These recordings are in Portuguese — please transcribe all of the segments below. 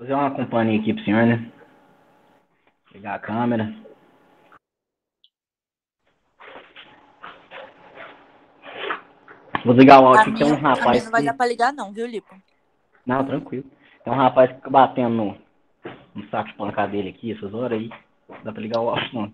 Fazer uma companhia aqui pro senhor, né? Ligar a câmera. Vou desligar o A áudio que tem um minha rapaz não vai dar que... pra ligar não, viu, Lipo? Não, tranquilo. Tem um rapaz que fica batendo no saco de pancada dele aqui, essas horas aí. Não dá pra ligar o áudio, não.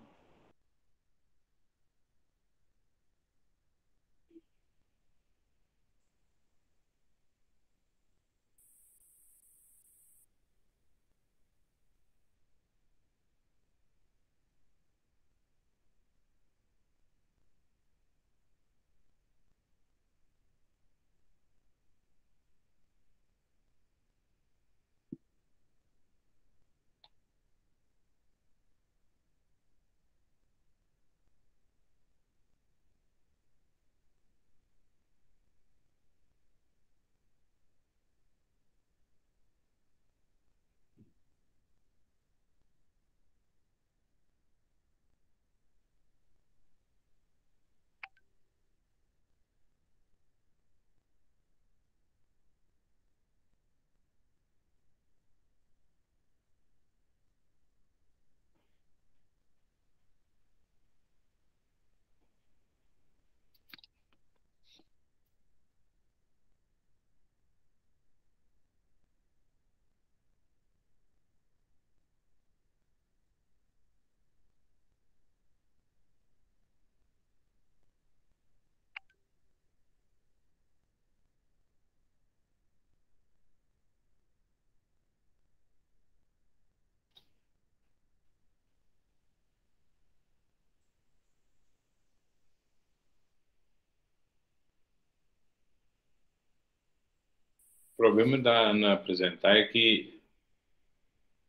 O problema na apresentar é que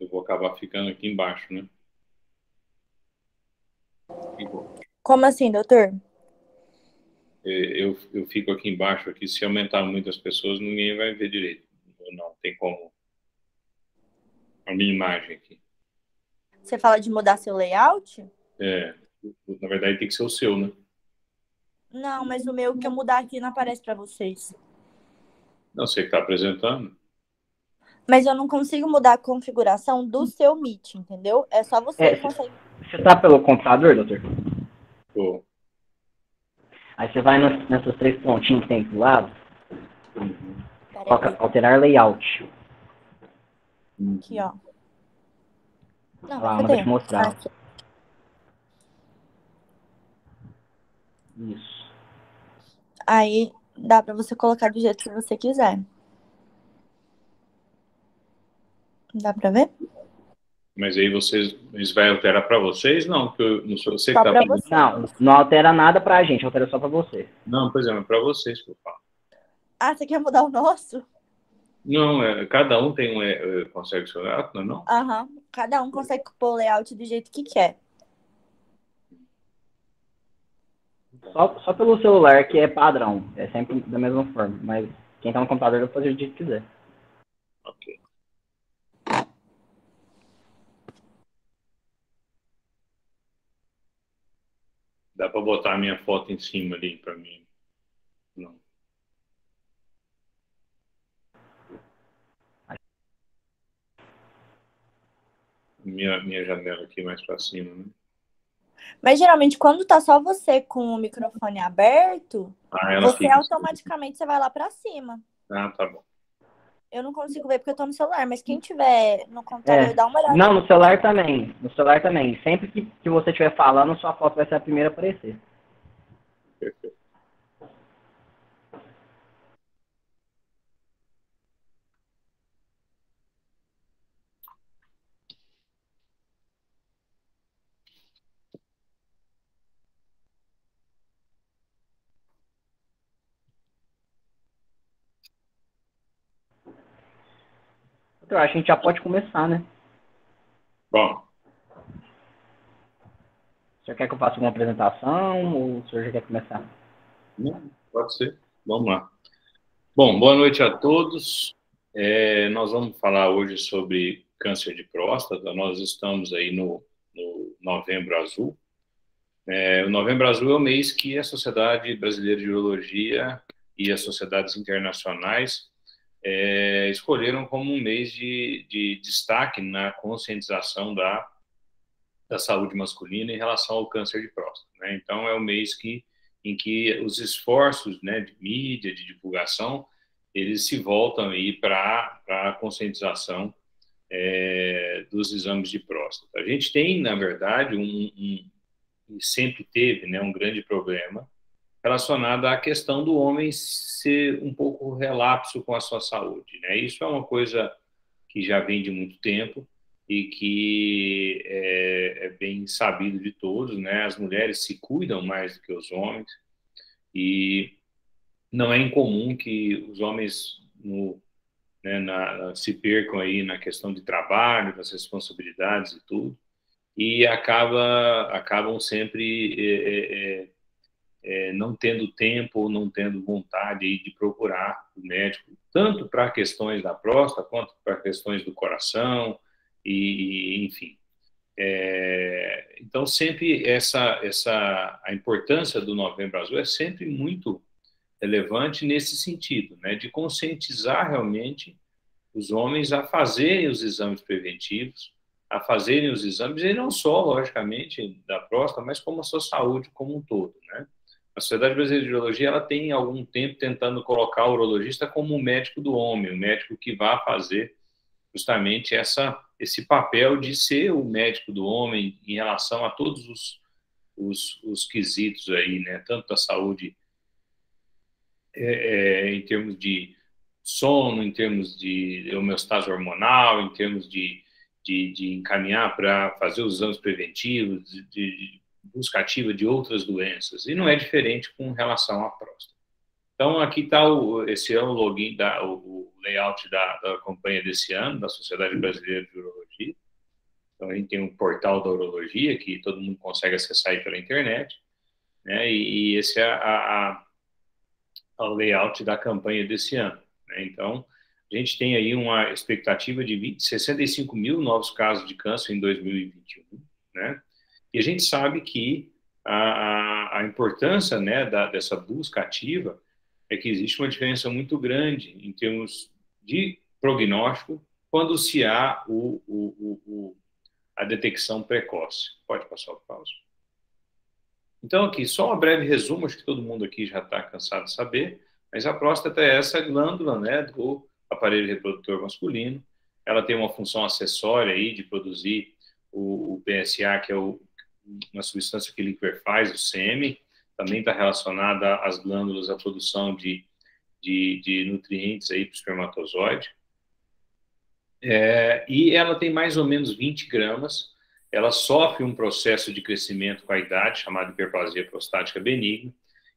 eu vou acabar ficando aqui embaixo, né? Como assim, doutor? Eu fico aqui embaixo, aqui, se aumentar muito as pessoas, ninguém vai ver direito. Não tem como. A minha imagem aqui. Você fala de mudar seu layout? É, na verdade, tem que ser o seu, né? Não, mas o meu que eu mudar aqui não aparece pra vocês. Não, você que está apresentando. Mas eu não consigo mudar a configuração do seu Meet, entendeu? É só você que consegue. Você tá pelo computador, doutor? Tô. Aí você vai nessas três pontinhas que tem aqui do lado. Coloca Peraí, alterar layout. aqui, ó. Olha Não, lá, manda cadê? te mostrar. Aqui. Isso. Aí dá pra você colocar do jeito que você quiser. Dá pra ver? Mas aí eles vai alterar para vocês? Não, porque eu não sou você que Só está pra apresentando. você. Não altera nada pra gente, altera só pra você. Não, pois é, mas para vocês que eu falo. Ah, você quer mudar o nosso? Não, cada um tem consegue o seu gato, não é não? Aham. Cada um consegue pôr o layout do jeito que quer. Só pelo celular, que é padrão. É sempre da mesma forma. Mas quem tá no computador vai fazer o jeito que quiser. Ok. Dá para botar a minha foto em cima ali para mim? Não. Minha janela aqui mais para cima, né? Mas geralmente, quando tá só você com o microfone aberto, Ah, ela você fica. automaticamente você vai lá pra cima. Ah, tá bom. Eu não consigo ver porque eu tô no celular, mas quem tiver no computador, É. dá uma olhada. Não, no celular também. No celular também. Sempre que você estiver falando, sua foto vai ser a primeira a aparecer. Perfeito. Eu acho que a gente já pode começar, né? Bom, O senhor quer que eu faça uma apresentação ou o senhor já quer começar? não, pode ser. Vamos lá. Bom, boa noite a todos. Nós vamos falar hoje sobre câncer de próstata. Nós estamos aí no Novembro Azul. O Novembro Azul é o mês que a Sociedade Brasileira de Urologia e as sociedades internacionais escolheram como um mês de destaque na conscientização da saúde masculina em relação ao câncer de próstata, né? Então, é o mês em que os esforços, né, de mídia, de divulgação, eles se voltam aí para a conscientização dos exames de próstata. A gente tem, na verdade, sempre teve, né, um grande problema relacionado à questão do homem ser um pouco relapso com a sua saúde, né? Isso é uma coisa que já vem de muito tempo e que é bem sabido de todos, né? As mulheres se cuidam mais do que os homens e não é incomum que os homens se percam aí na questão de trabalho, das responsabilidades e tudo, e acabam sempre não tendo tempo ou não tendo vontade aí de procurar o médico, tanto para questões da próstata quanto para questões do coração, e enfim. Então, sempre a importância do Novembro Azul é sempre muito relevante nesse sentido, né, de conscientizar realmente os homens a fazerem os exames preventivos, a fazerem os exames, e não só, logicamente, da próstata, mas como a sua saúde como um todo, né? A Sociedade Brasileira de Urologia, ela tem algum tempo tentando colocar o urologista como o médico do homem, o médico que vai fazer justamente esse papel de ser o médico do homem em relação a todos os quesitos aí, né? Tanto da saúde em termos de sono, em termos de homeostase hormonal, em termos de encaminhar para fazer os exames preventivos, de busca ativa de outras doenças. E não é diferente com relação à próstata. Então, aqui está esse é o login, o layout da campanha desse ano, da Sociedade Brasileira de Urologia. Então, a gente tem um portal da urologia, que todo mundo consegue acessar aí pela internet, né? E esse é o layout da campanha desse ano, né? Então, a gente tem aí uma expectativa de 65 mil novos casos de câncer em 2021, né? E a gente sabe que a importância, né, dessa busca ativa é que existe uma diferença muito grande em termos de prognóstico quando se há a detecção precoce. Pode passar o pausa. Então, aqui, só um breve resumo, acho que todo mundo aqui já está cansado de saber, mas a próstata é essa glândula, né, do aparelho reprodutor masculino. Ela tem uma função acessória aí de produzir o PSA, que é uma substância que liquefaz o sêmen, também está relacionada às glândulas, à produção de nutrientes aí para o espermatozoide. E ela tem mais ou menos 20 gramas. Ela sofre um processo de crescimento com a idade, chamado hiperplasia prostática benigna,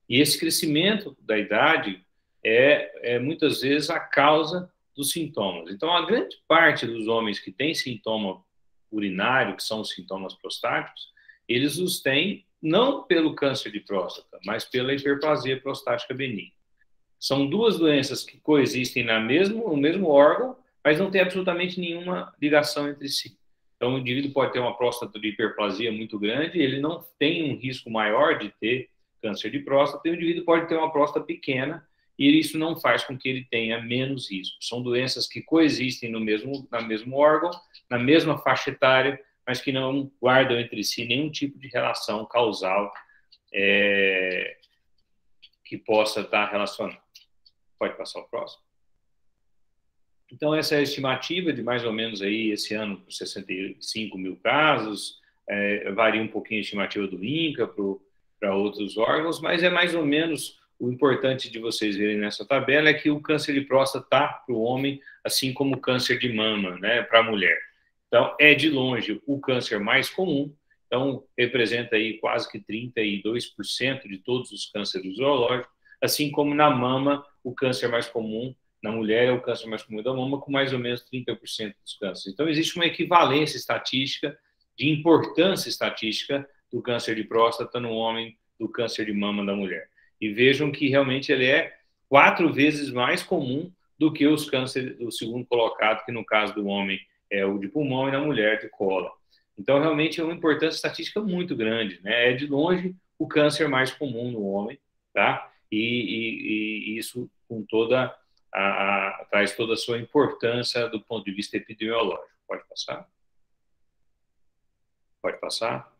e esse crescimento da idade é muitas vezes a causa dos sintomas. Então, a grande parte dos homens que têm sintoma urinário, que são os sintomas prostáticos, eles os têm não pelo câncer de próstata, mas pela hiperplasia prostática benigna. São duas doenças que coexistem no mesmo órgão, mas não tem absolutamente nenhuma ligação entre si. Então, o indivíduo pode ter uma próstata de hiperplasia muito grande, ele não tem um risco maior de ter câncer de próstata, e o indivíduo pode ter uma próstata pequena, e isso não faz com que ele tenha menos risco. São doenças que coexistem no mesmo órgão, na mesma faixa etária, mas que não guardam entre si nenhum tipo de relação causal que possa estar relacionada. Pode passar o próximo. Então, essa é a estimativa de mais ou menos aí, esse ano, por 65 mil casos, varia um pouquinho a estimativa do INCA para outros órgãos, mas é mais ou menos o importante de vocês verem nessa tabela é que o câncer de próstata está para o homem, assim como o câncer de mama, né, para a mulher. Então, é de longe o câncer mais comum, então representa aí quase que 32% de todos os cânceres urológicos, assim como na mama, o câncer mais comum na mulher é o câncer mais comum da mama, com mais ou menos 30% dos cânceres. Então, existe uma equivalência estatística, de importância estatística do câncer de próstata no homem, do câncer de mama da mulher. E vejam que realmente ele é 4 vezes mais comum do que os cânceres do segundo colocado, que no caso do homem é o de pulmão e na mulher de cólon. Então, realmente é uma importância estatística muito grande, né? É de longe o câncer mais comum no homem, tá? E isso com toda traz toda a sua importância do ponto de vista epidemiológico. Pode passar? Pode passar?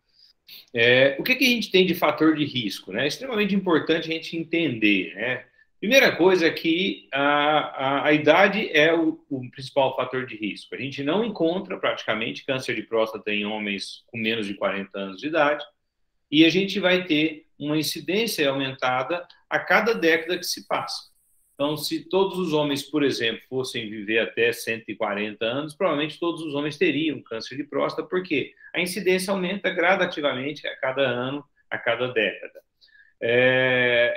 O que a gente tem de fator de risco, né? É extremamente importante a gente entender, né? Primeira coisa é que a idade é o principal fator de risco. A gente não encontra praticamente câncer de próstata em homens com menos de 40 anos de idade e a gente vai ter uma incidência aumentada a cada década que se passa. Então, se todos os homens, por exemplo, fossem viver até 140 anos, provavelmente todos os homens teriam câncer de próstata, porque a incidência aumenta gradativamente a cada ano, a cada década.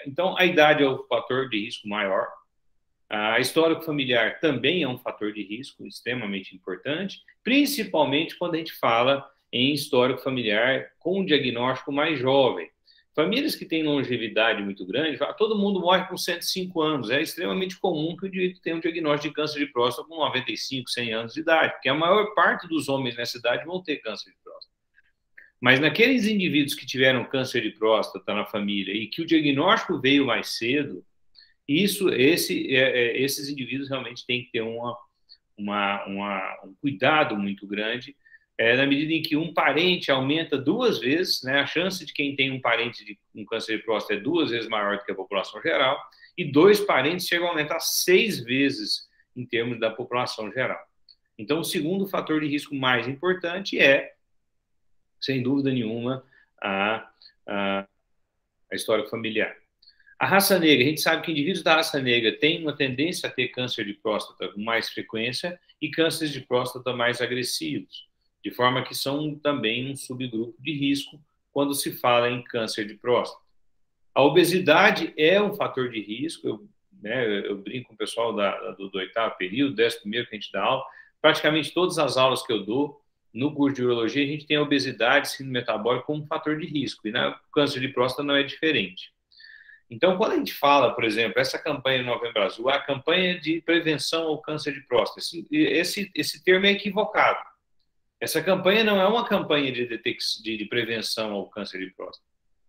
Então, a idade é o fator de risco maior. A histórico familiar também é um fator de risco extremamente importante, principalmente quando a gente fala em histórico familiar com um diagnóstico mais jovem. Famílias que têm longevidade muito grande, todo mundo morre com 105 anos. É extremamente comum que o indivíduo tenha um diagnóstico de câncer de próstata com 95, 100 anos de idade, porque a maior parte dos homens nessa idade vão ter câncer de próstata. Mas naqueles indivíduos que tiveram câncer de próstata na família e que o diagnóstico veio mais cedo, esses indivíduos realmente têm que ter um cuidado muito grande, na medida em que um parente aumenta 2 vezes, né, a chance de quem tem um parente com câncer de próstata é 2 vezes maior do que a população geral, e 2 parentes chegam a aumentar 6 vezes em termos da população geral. Então, o segundo fator de risco mais importante sem dúvida nenhuma, a história familiar. A raça negra, a gente sabe que indivíduos da raça negra têm uma tendência a ter câncer de próstata com mais frequência e cânceres de próstata mais agressivos, de forma que são também um subgrupo de risco quando se fala em câncer de próstata. A obesidade é um fator de risco, eu brinco com o pessoal do 8º período, 11º que a gente dá aula, praticamente todas as aulas que eu dou, no curso de urologia, a gente tem a obesidade, síndrome metabólica como fator de risco, e no câncer de próstata não é diferente. Então, quando a gente fala, por exemplo, essa campanha do Novembro Azul, a campanha de prevenção ao câncer de próstata, esse termo é equivocado. Essa campanha não é uma campanha de prevenção ao câncer de próstata.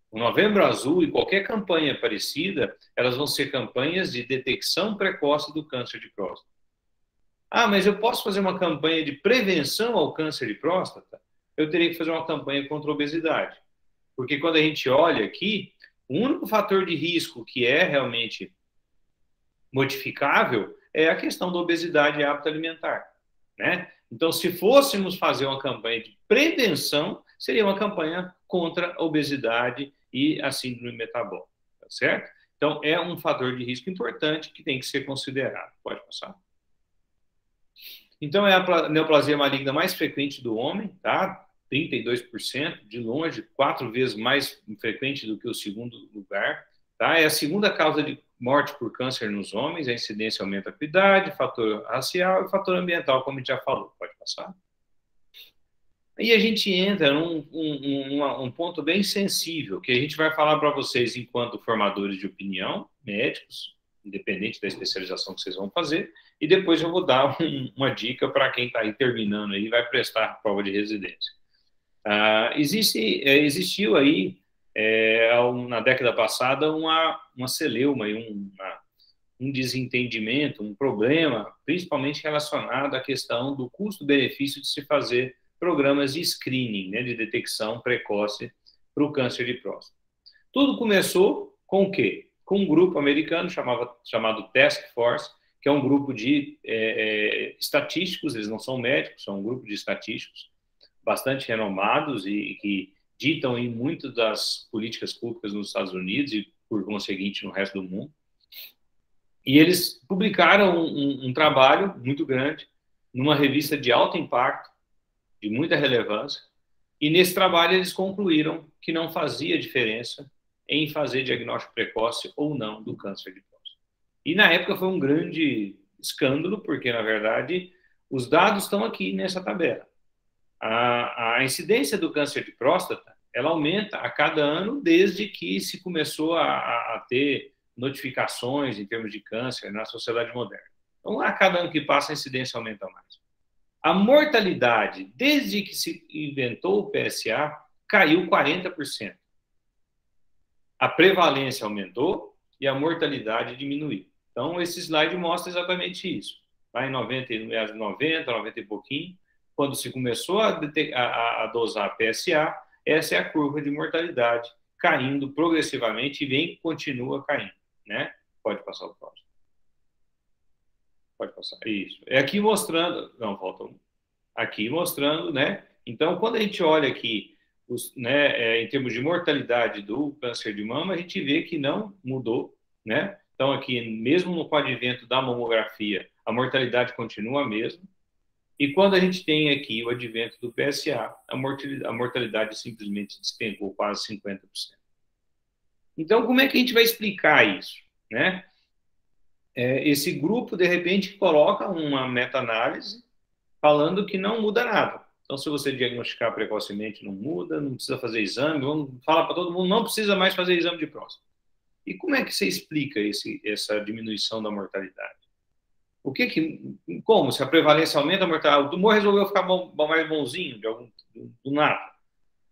O Novembro Azul e qualquer campanha parecida, elas vão ser campanhas de detecção precoce do câncer de próstata. Mas eu posso fazer uma campanha de prevenção ao câncer de próstata? Eu teria que fazer uma campanha contra a obesidade. Porque quando a gente olha aqui, o único fator de risco que é realmente modificável é a questão da obesidade e hábito alimentar, né? Então, se fôssemos fazer uma campanha de prevenção, seria uma campanha contra a obesidade e a síndrome metabólica, tá certo? Então, é um fator de risco importante que tem que ser considerado. Pode passar. Então, é a neoplasia maligna mais frequente do homem, tá? 32%, de longe, 4 vezes mais frequente do que o segundo lugar, tá? É a segunda causa de morte por câncer nos homens, a incidência aumenta com a idade, fator racial e fator ambiental, como a gente já falou. Pode passar. Aí a gente entra num ponto bem sensível, que a gente vai falar para vocês enquanto formadores de opinião, médicos, independente da especialização que vocês vão fazer, e depois eu vou dar uma dica para quem está aí terminando aí, vai prestar a prova de residência. Existiu aí, na década passada, uma celeuma, um desentendimento, um problema, principalmente relacionado à questão do custo-benefício de se fazer programas de screening, né, de detecção precoce para o câncer de próstata. Tudo começou com o quê? Com um grupo americano chamado Task Force, que é um grupo de estatísticos, eles não são médicos, são um grupo de estatísticos bastante renomados e que ditam em muitas das políticas públicas nos Estados Unidos e, por conseguinte, no resto do mundo. E eles publicaram um trabalho muito grande numa revista de alto impacto, de muita relevância, e nesse trabalho eles concluíram que não fazia diferença em fazer diagnóstico precoce ou não do câncer de próstata. E na época foi um grande escândalo, porque, na verdade, os dados estão aqui nessa tabela. A incidência do câncer de próstata, ela aumenta a cada ano desde que se começou a ter notificações em termos de câncer na sociedade moderna. Então, a cada ano que passa, a incidência aumenta mais. A mortalidade, desde que se inventou o PSA, caiu 40%. A prevalência aumentou e a mortalidade diminuiu. Então, esse slide mostra exatamente isso. Lá em 90 e pouquinho, quando se começou a dosar PSA, essa é a curva de mortalidade, caindo progressivamente e continua caindo, né? Pode passar o próximo. Pode passar. Isso. É aqui mostrando... Não, falta um. Aqui mostrando, né? Então, quando a gente olha aqui, em termos de mortalidade do câncer de mama, a gente vê que não mudou, né? Então, aqui, mesmo no advento da mamografia, a mortalidade continua a mesma. E quando a gente tem aqui o advento do PSA, a mortalidade simplesmente despencou quase 50%. Então, como é que a gente vai explicar isso, né? Esse grupo, de repente, coloca uma meta-análise falando que não muda nada. Então, se você diagnosticar precocemente, não muda, não precisa fazer exame, vamos falar para todo mundo, não precisa mais fazer exame de próstata. E como é que você explica essa diminuição da mortalidade? Como? Se a prevalência aumenta, a mortalidade, o tumor resolveu ficar mais bonzinho, do nada,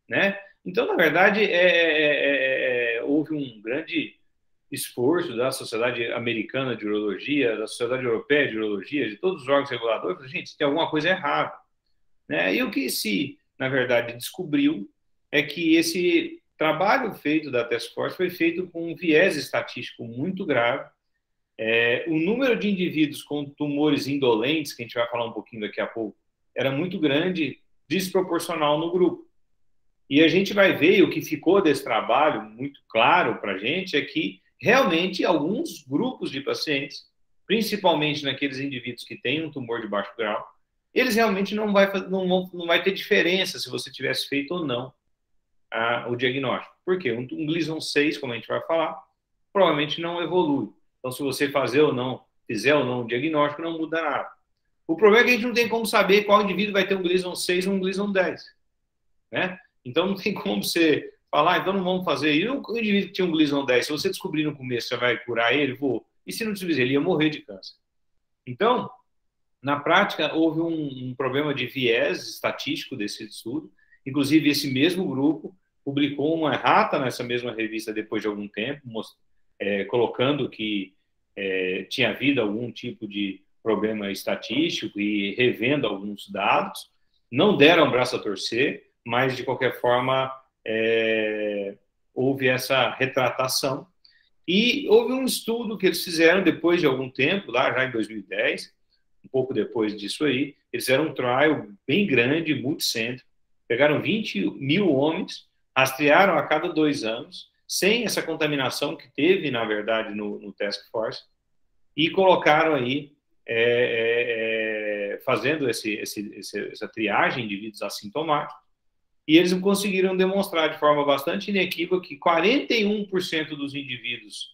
né? Então, na verdade, houve um grande esforço da Sociedade Americana de Urologia, da Sociedade Europeia de Urologia, de todos os órgãos reguladores, gente, tem alguma coisa errada, né? E o que se, na verdade, descobriu é que esse trabalho feito da Task Force foi feito com um viés estatístico muito grave. O número de indivíduos com tumores indolentes, que a gente vai falar um pouquinho daqui a pouco, era muito grande, desproporcional no grupo. E a gente vai ver, o que ficou desse trabalho muito claro para a gente é que realmente alguns grupos de pacientes, principalmente naqueles indivíduos que têm um tumor de baixo grau, eles realmente não vai ter diferença se você tivesse feito ou não o diagnóstico. Por quê? Um Gleason 6, como a gente vai falar, provavelmente não evolui. Então, se você fizer ou não o diagnóstico, não muda nada. O problema é que a gente não tem como saber qual indivíduo vai ter um Gleason 6 ou um Gleason 10, né? Então, não tem como você falar, então não vamos fazer. E o indivíduo que tinha um Gleason 10, se você descobrir no começo, você vai curar ele? Vou. E se não descobrir, ele ia morrer de câncer. Então, na prática, houve um problema de viés estatístico desse estudo. Inclusive, esse mesmo grupo publicou uma errata nessa mesma revista depois de algum tempo, colocando que tinha havido algum tipo de problema estatístico e revendo alguns dados. Não deram braço a torcer, mas, de qualquer forma, houve essa retratação. E houve um estudo que eles fizeram depois de algum tempo, lá já em 2010, um pouco depois disso aí, eles fizeram um trial bem grande, multicêntrico, pegaram 20 mil homens, rastrearam a cada 2 anos, sem essa contaminação que teve, na verdade, no Task Force, e colocaram aí, fazendo essa triagem de indivíduos assintomáticos, e eles conseguiram demonstrar de forma bastante inequívoca que 41% dos indivíduos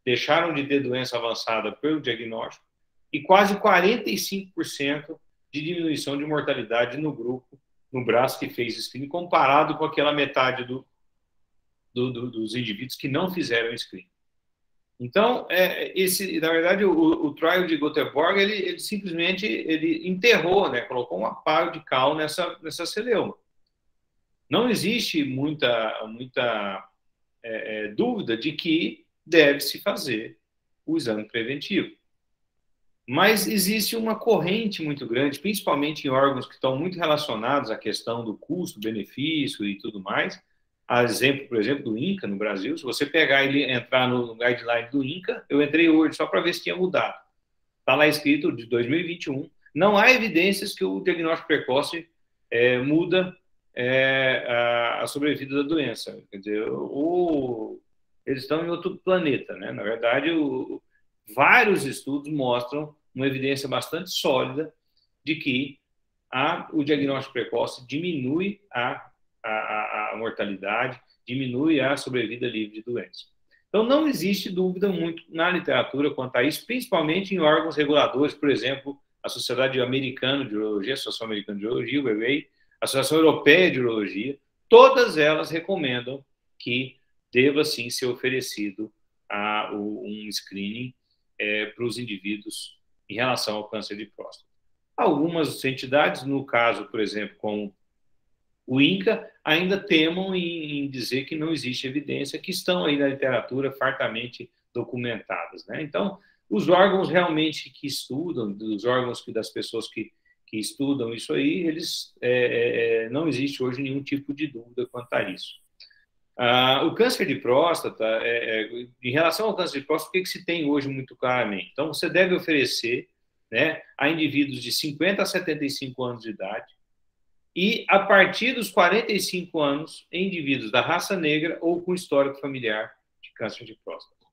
deixaram de ter doença avançada pelo diagnóstico e quase 45% de diminuição de mortalidade no grupo, no braço que fez screening, comparado com aquela metade dos indivíduos que não fizeram screening. Então, na verdade, o trial de Göteborg, ele simplesmente enterrou, né, colocou um pá de cal nessa celeuma. Não existe muita dúvida de que deve-se fazer o exame preventivo. Mas existe uma corrente muito grande, principalmente em órgãos que estão muito relacionados à questão do custo, benefício e tudo mais. Por exemplo, do INCA no Brasil. Se você pegar e entrar no guideline do INCA, eu entrei hoje só para ver se tinha mudado. Está lá escrito de 2021. Não há evidências que o diagnóstico precoce muda a sobrevida da doença. Quer dizer, eles estão em outro planeta, né? Na verdade, vários estudos mostram uma evidência bastante sólida de que o diagnóstico precoce diminui a mortalidade, diminui a sobrevida livre de doença. Então, não existe dúvida muito na literatura quanto a isso, principalmente em órgãos reguladores, por exemplo, a Sociedade Americana de Urologia, a Associação Americana de Urologia, o VRA, a Associação Europeia de Urologia, todas elas recomendam que deva, sim, ser oferecido um screening para os indivíduos em relação ao câncer de próstata. Algumas entidades, no caso, por exemplo, como o INCA, ainda temam em dizer que não existe evidência, que estão aí na literatura fartamente documentadas, né? Então, Os órgãos realmente que estudam, dos órgãos das pessoas que estudam isso aí, eles não existe hoje nenhum tipo de dúvida quanto a isso. O câncer de próstata, em relação ao câncer de próstata, o que se tem hoje muito claramente? Então, você deve oferecer, né, a indivíduos de 50 a 75 anos de idade e, a partir dos 45 anos, em indivíduos da raça negra ou com histórico familiar de câncer de próstata.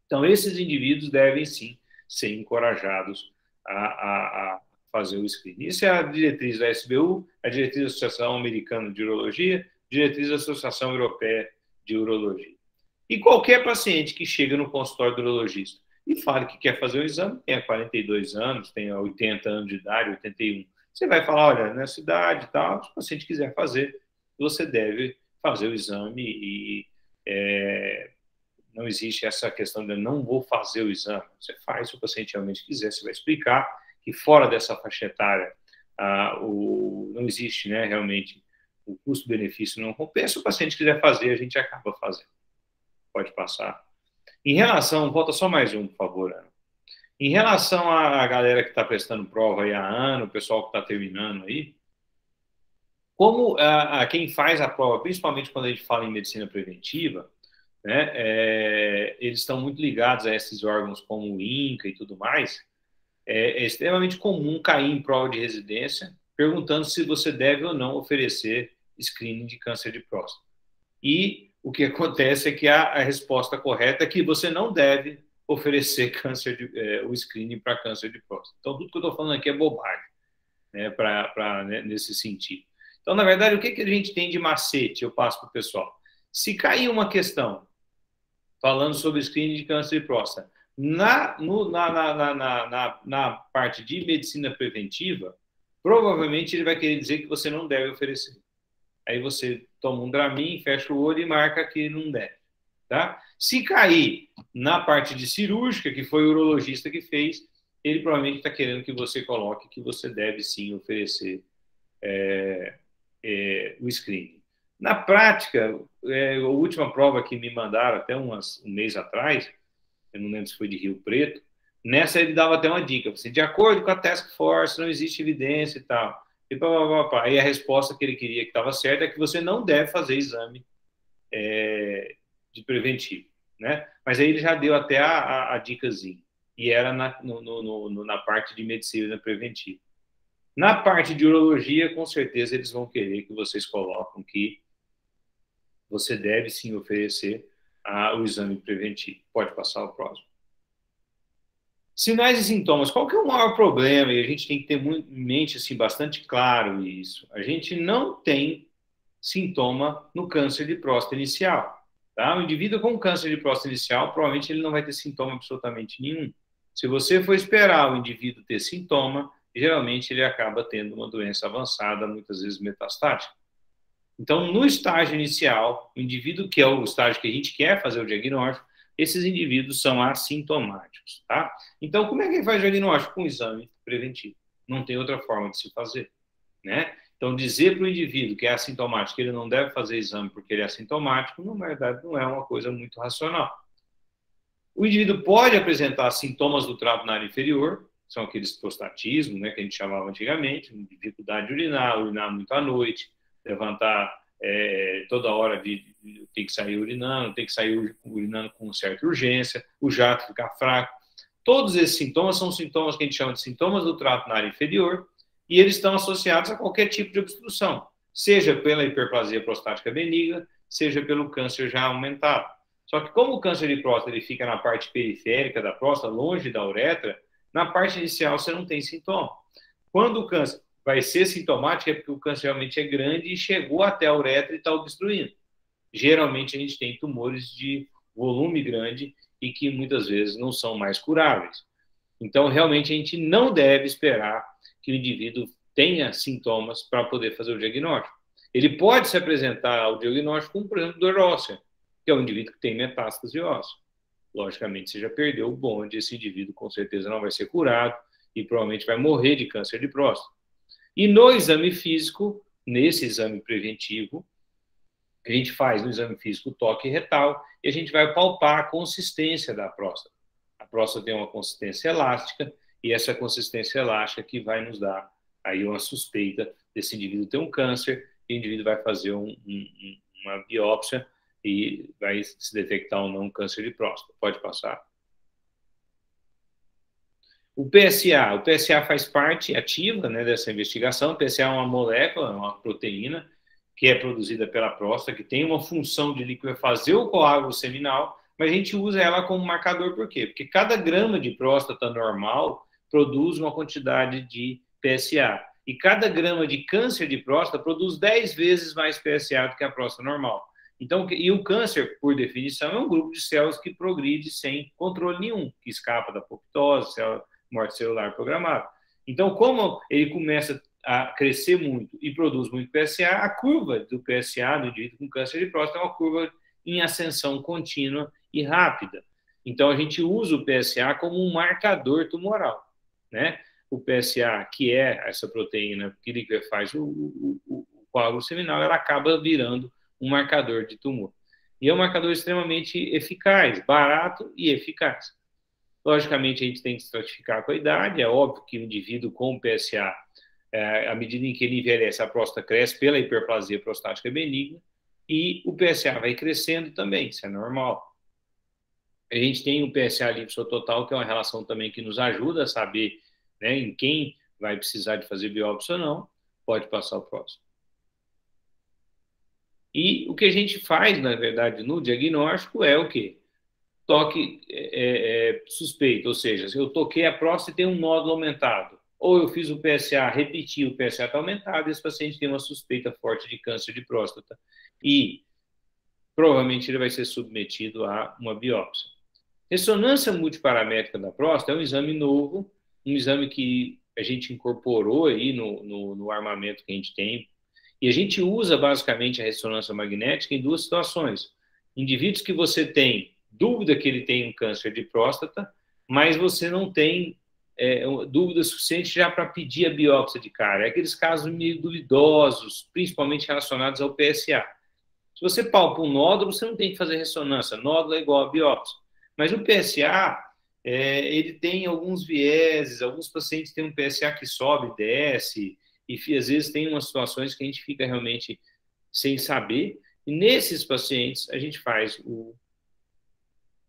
Então, esses indivíduos devem, sim, ser encorajados a fazer o screening. Isso é a diretriz da SBU, a diretriz da Associação Americana de Urologia, diretriz da Associação Europeia de Urologia. E qualquer paciente que chega no consultório do urologista e fale que quer fazer o exame, tenha 42 anos, tenha 80 anos de idade, 81, você vai falar, olha, nessa idade e tal, se o paciente quiser fazer, você deve fazer o exame e não existe essa questão de não vou fazer o exame. Você faz, se o paciente realmente quiser, você vai explicar que fora dessa faixa etária não existe, né, realmente o custo-benefício não compensa. Se o paciente quiser fazer, a gente acaba fazendo. Pode passar. Em relação, volta só mais um, por favor, Ana. Em relação à galera que está prestando prova aí há ano, o pessoal que está terminando aí, como quem faz a prova, principalmente quando a gente fala em medicina preventiva, né, eles estão muito ligados a esses órgãos como o INCA e tudo mais, é extremamente comum cair em prova de residência perguntando se você deve ou não oferecer screening de câncer de próstata. E o que acontece é que a resposta correta é que você não deve oferecer o screening para câncer de próstata. Então, tudo que eu estou falando aqui é bobagem, né, nesse sentido. Então, na verdade, o que a gente tem de macete, eu passo para o pessoal. Se cair uma questão falando sobre screening de câncer de próstata, na parte de medicina preventiva, provavelmente ele vai querer dizer que você não deve oferecer. Aí você toma um Dramin, fecha o olho e marca que não deve. Tá? Se cair na parte de cirúrgica, que foi o urologista que fez, ele provavelmente está querendo que você coloque que você deve sim oferecer o screening. Na prática, a última prova que me mandaram até um mês atrás, eu não lembro se foi de Rio Preto, nessa ele dava até uma dica, assim, de acordo com a Task Force, não existe evidência e tal. E aí a resposta que ele queria que estava certa é que você não deve fazer exame de preventivo, né? Mas aí ele já deu até a dicasinha, e era na parte de medicina preventiva. Na parte de urologia, com certeza eles vão querer que vocês coloquem que você deve sim oferecer o exame preventivo. Pode passar o próximo. Sinais e sintomas. Qual que é o maior problema? E a gente tem que ter em mente assim, bastante claro isso. A gente não tem sintoma no câncer de próstata inicial. Tá? O indivíduo com câncer de próstata inicial, provavelmente ele não vai ter sintoma absolutamente nenhum. Se você for esperar o indivíduo ter sintoma, geralmente ele acaba tendo uma doença avançada, muitas vezes metastática. Então, no estágio inicial, o indivíduo que é o estágio que a gente quer fazer o diagnóstico, esses indivíduos são assintomáticos, tá? Então, como é que faz o diagnóstico? Com um exame preventivo. Não tem outra forma de se fazer, né? Então, dizer para o indivíduo que é assintomático que ele não deve fazer exame porque ele é assintomático, na verdade, não é uma coisa muito racional. O indivíduo pode apresentar sintomas do trato urinário inferior, são aqueles prostatismos, né, que a gente chamava antigamente, dificuldade de urinar muito à noite, levantar toda hora tem que sair urinando, tem que sair urinando com certa urgência, o jato ficar fraco. Todos esses sintomas são sintomas que a gente chama de sintomas do trato urinário inferior e eles estão associados a qualquer tipo de obstrução, seja pela hiperplasia prostática benigna, seja pelo câncer já aumentado. Só que como o câncer de próstata ele fica na parte periférica da próstata, longe da uretra, na parte inicial você não tem sintoma. Quando o câncer vai ser sintomático é porque o câncer realmente é grande e chegou até a uretra e está obstruindo. Geralmente a gente tem tumores de volume grande e que muitas vezes não são mais curáveis. Então, realmente, a gente não deve esperar que o indivíduo tenha sintomas para poder fazer o diagnóstico. Ele pode se apresentar ao diagnóstico como, por exemplo, dor óssea, que é um indivíduo que tem metástase óssea. Logicamente, você já perdeu o bonde, esse indivíduo com certeza não vai ser curado e provavelmente vai morrer de câncer de próstata. E no exame físico, nesse exame preventivo, a gente faz no exame físico o toque retal e a gente vai palpar a consistência da próstata. próstata tem uma consistência elástica, e essa consistência elástica que vai nos dar aí uma suspeita desse indivíduo ter um câncer, e o indivíduo vai fazer uma biópsia e vai se detectar ou não um câncer de próstata. Pode passar. O PSA faz parte ativa, né, dessa investigação. O PSA é uma molécula, uma proteína, que é produzida pela próstata, que tem uma função de liquefazer o coágulo seminal, mas a gente usa ela como marcador. Por quê? Porque cada grama de próstata normal produz uma quantidade de PSA. E cada grama de câncer de próstata produz 10 vezes mais PSA do que a próstata normal. Então, e o câncer, por definição, é um grupo de células que progride sem controle nenhum, que escapa da apoptose, morte celular programada. Então, como ele começa a crescer muito e produz muito PSA, a curva do PSA do indivíduo com câncer de próstata é uma curva em ascensão contínua e rápida. Então, a gente usa o PSA como um marcador tumoral, né? O PSA, que é essa proteína que liquefaz o coágulo seminal, ela acaba virando um marcador de tumor. E é um marcador extremamente eficaz, barato e eficaz. Logicamente, a gente tem que estratificar com a idade. É óbvio que o indivíduo com PSA, à medida em que ele envelhece, a próstata cresce pela hiperplasia prostática benigna e o PSA vai crescendo também, isso é normal. A gente tem o PSA lipototal, que é uma relação também que nos ajuda a saber, né, em quem vai precisar de fazer biópsia ou não. Pode passar o próximo. E o que a gente faz, na verdade, no diagnóstico é o quê? Toque suspeito, ou seja, se eu toquei a próstata e tem um nódulo aumentado, ou eu fiz o PSA, repeti, o PSA está aumentado, esse paciente tem uma suspeita forte de câncer de próstata e provavelmente ele vai ser submetido a uma biópsia. Ressonância multiparamétrica da próstata é um exame novo, um exame que a gente incorporou aí no armamento que a gente tem, e a gente usa basicamente a ressonância magnética em duas situações. Indivíduos que você tem dúvida que ele tem um câncer de próstata, mas você não tem dúvida suficiente já para pedir a biópsia de cara. É aqueles casos meio duvidosos, principalmente relacionados ao PSA. Se você palpa um nódulo, você não tem que fazer ressonância. Nódulo é igual a biópsia. Mas o PSA, ele tem alguns vieses, alguns pacientes têm um PSA que sobe e desce, e às vezes tem umas situações que a gente fica realmente sem saber. E nesses pacientes, a gente faz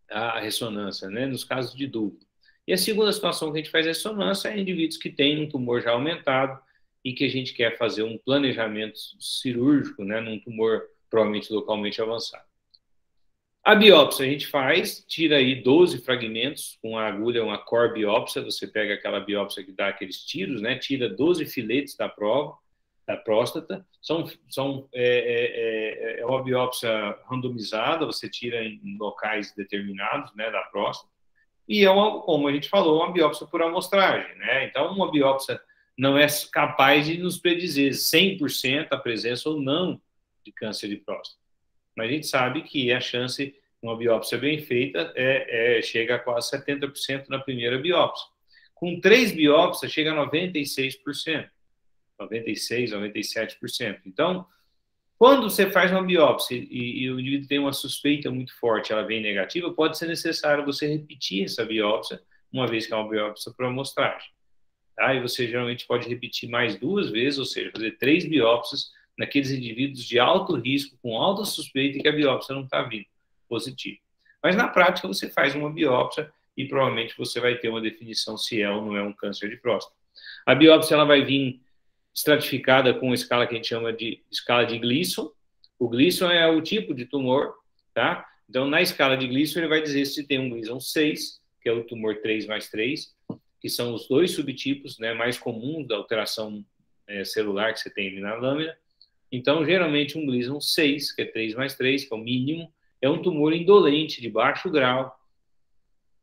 a ressonância, né, nos casos de dúvida. E a segunda situação que a gente faz a ressonância é indivíduos que têm um tumor já aumentado e que a gente quer fazer um planejamento cirúrgico, né, num tumor provavelmente localmente avançado. A biópsia a gente faz, tira aí 12 fragmentos com a agulha, uma core biópsia, você pega aquela biópsia que dá aqueles tiros, né, tira 12 filetes da próstata, é uma biópsia randomizada, você tira em locais determinados, né, da próstata, e como a gente falou, uma biópsia por amostragem, né, então uma biópsia não é capaz de nos predizer 100% a presença ou não de câncer de próstata, mas a gente sabe que a chance, uma biópsia bem feita, chega a quase 70% na primeira biópsia. Com 3 biópsias, chega a 96%. 96%, 97%. Então, quando você faz uma biópsia e o indivíduo tem uma suspeita muito forte, ela vem negativa, pode ser necessário você repetir essa biópsia, uma vez que é uma biópsia por amostragem. Tá? E você geralmente pode repetir mais 2 vezes, ou seja, fazer 3 biópsias naqueles indivíduos de alto risco, com alta suspeita, e que a biópsia não está vindo positiva. Mas na prática você faz uma biópsia e provavelmente você vai ter uma definição se é ou não é um câncer de próstata. A biópsia ela vai vir estratificada com uma escala que a gente chama de escala de Gleason. O Gleason é o tipo de tumor, tá? Então, na escala de Gleason, ele vai dizer se tem um Gleason 6, que é o tumor 3+3, que são os 2 subtipos, né, mais comuns da alteração celular que você tem ali na lâmina. Então, geralmente, um Gleason 6, que é 3+3, que é o mínimo, é um tumor indolente, de baixo grau,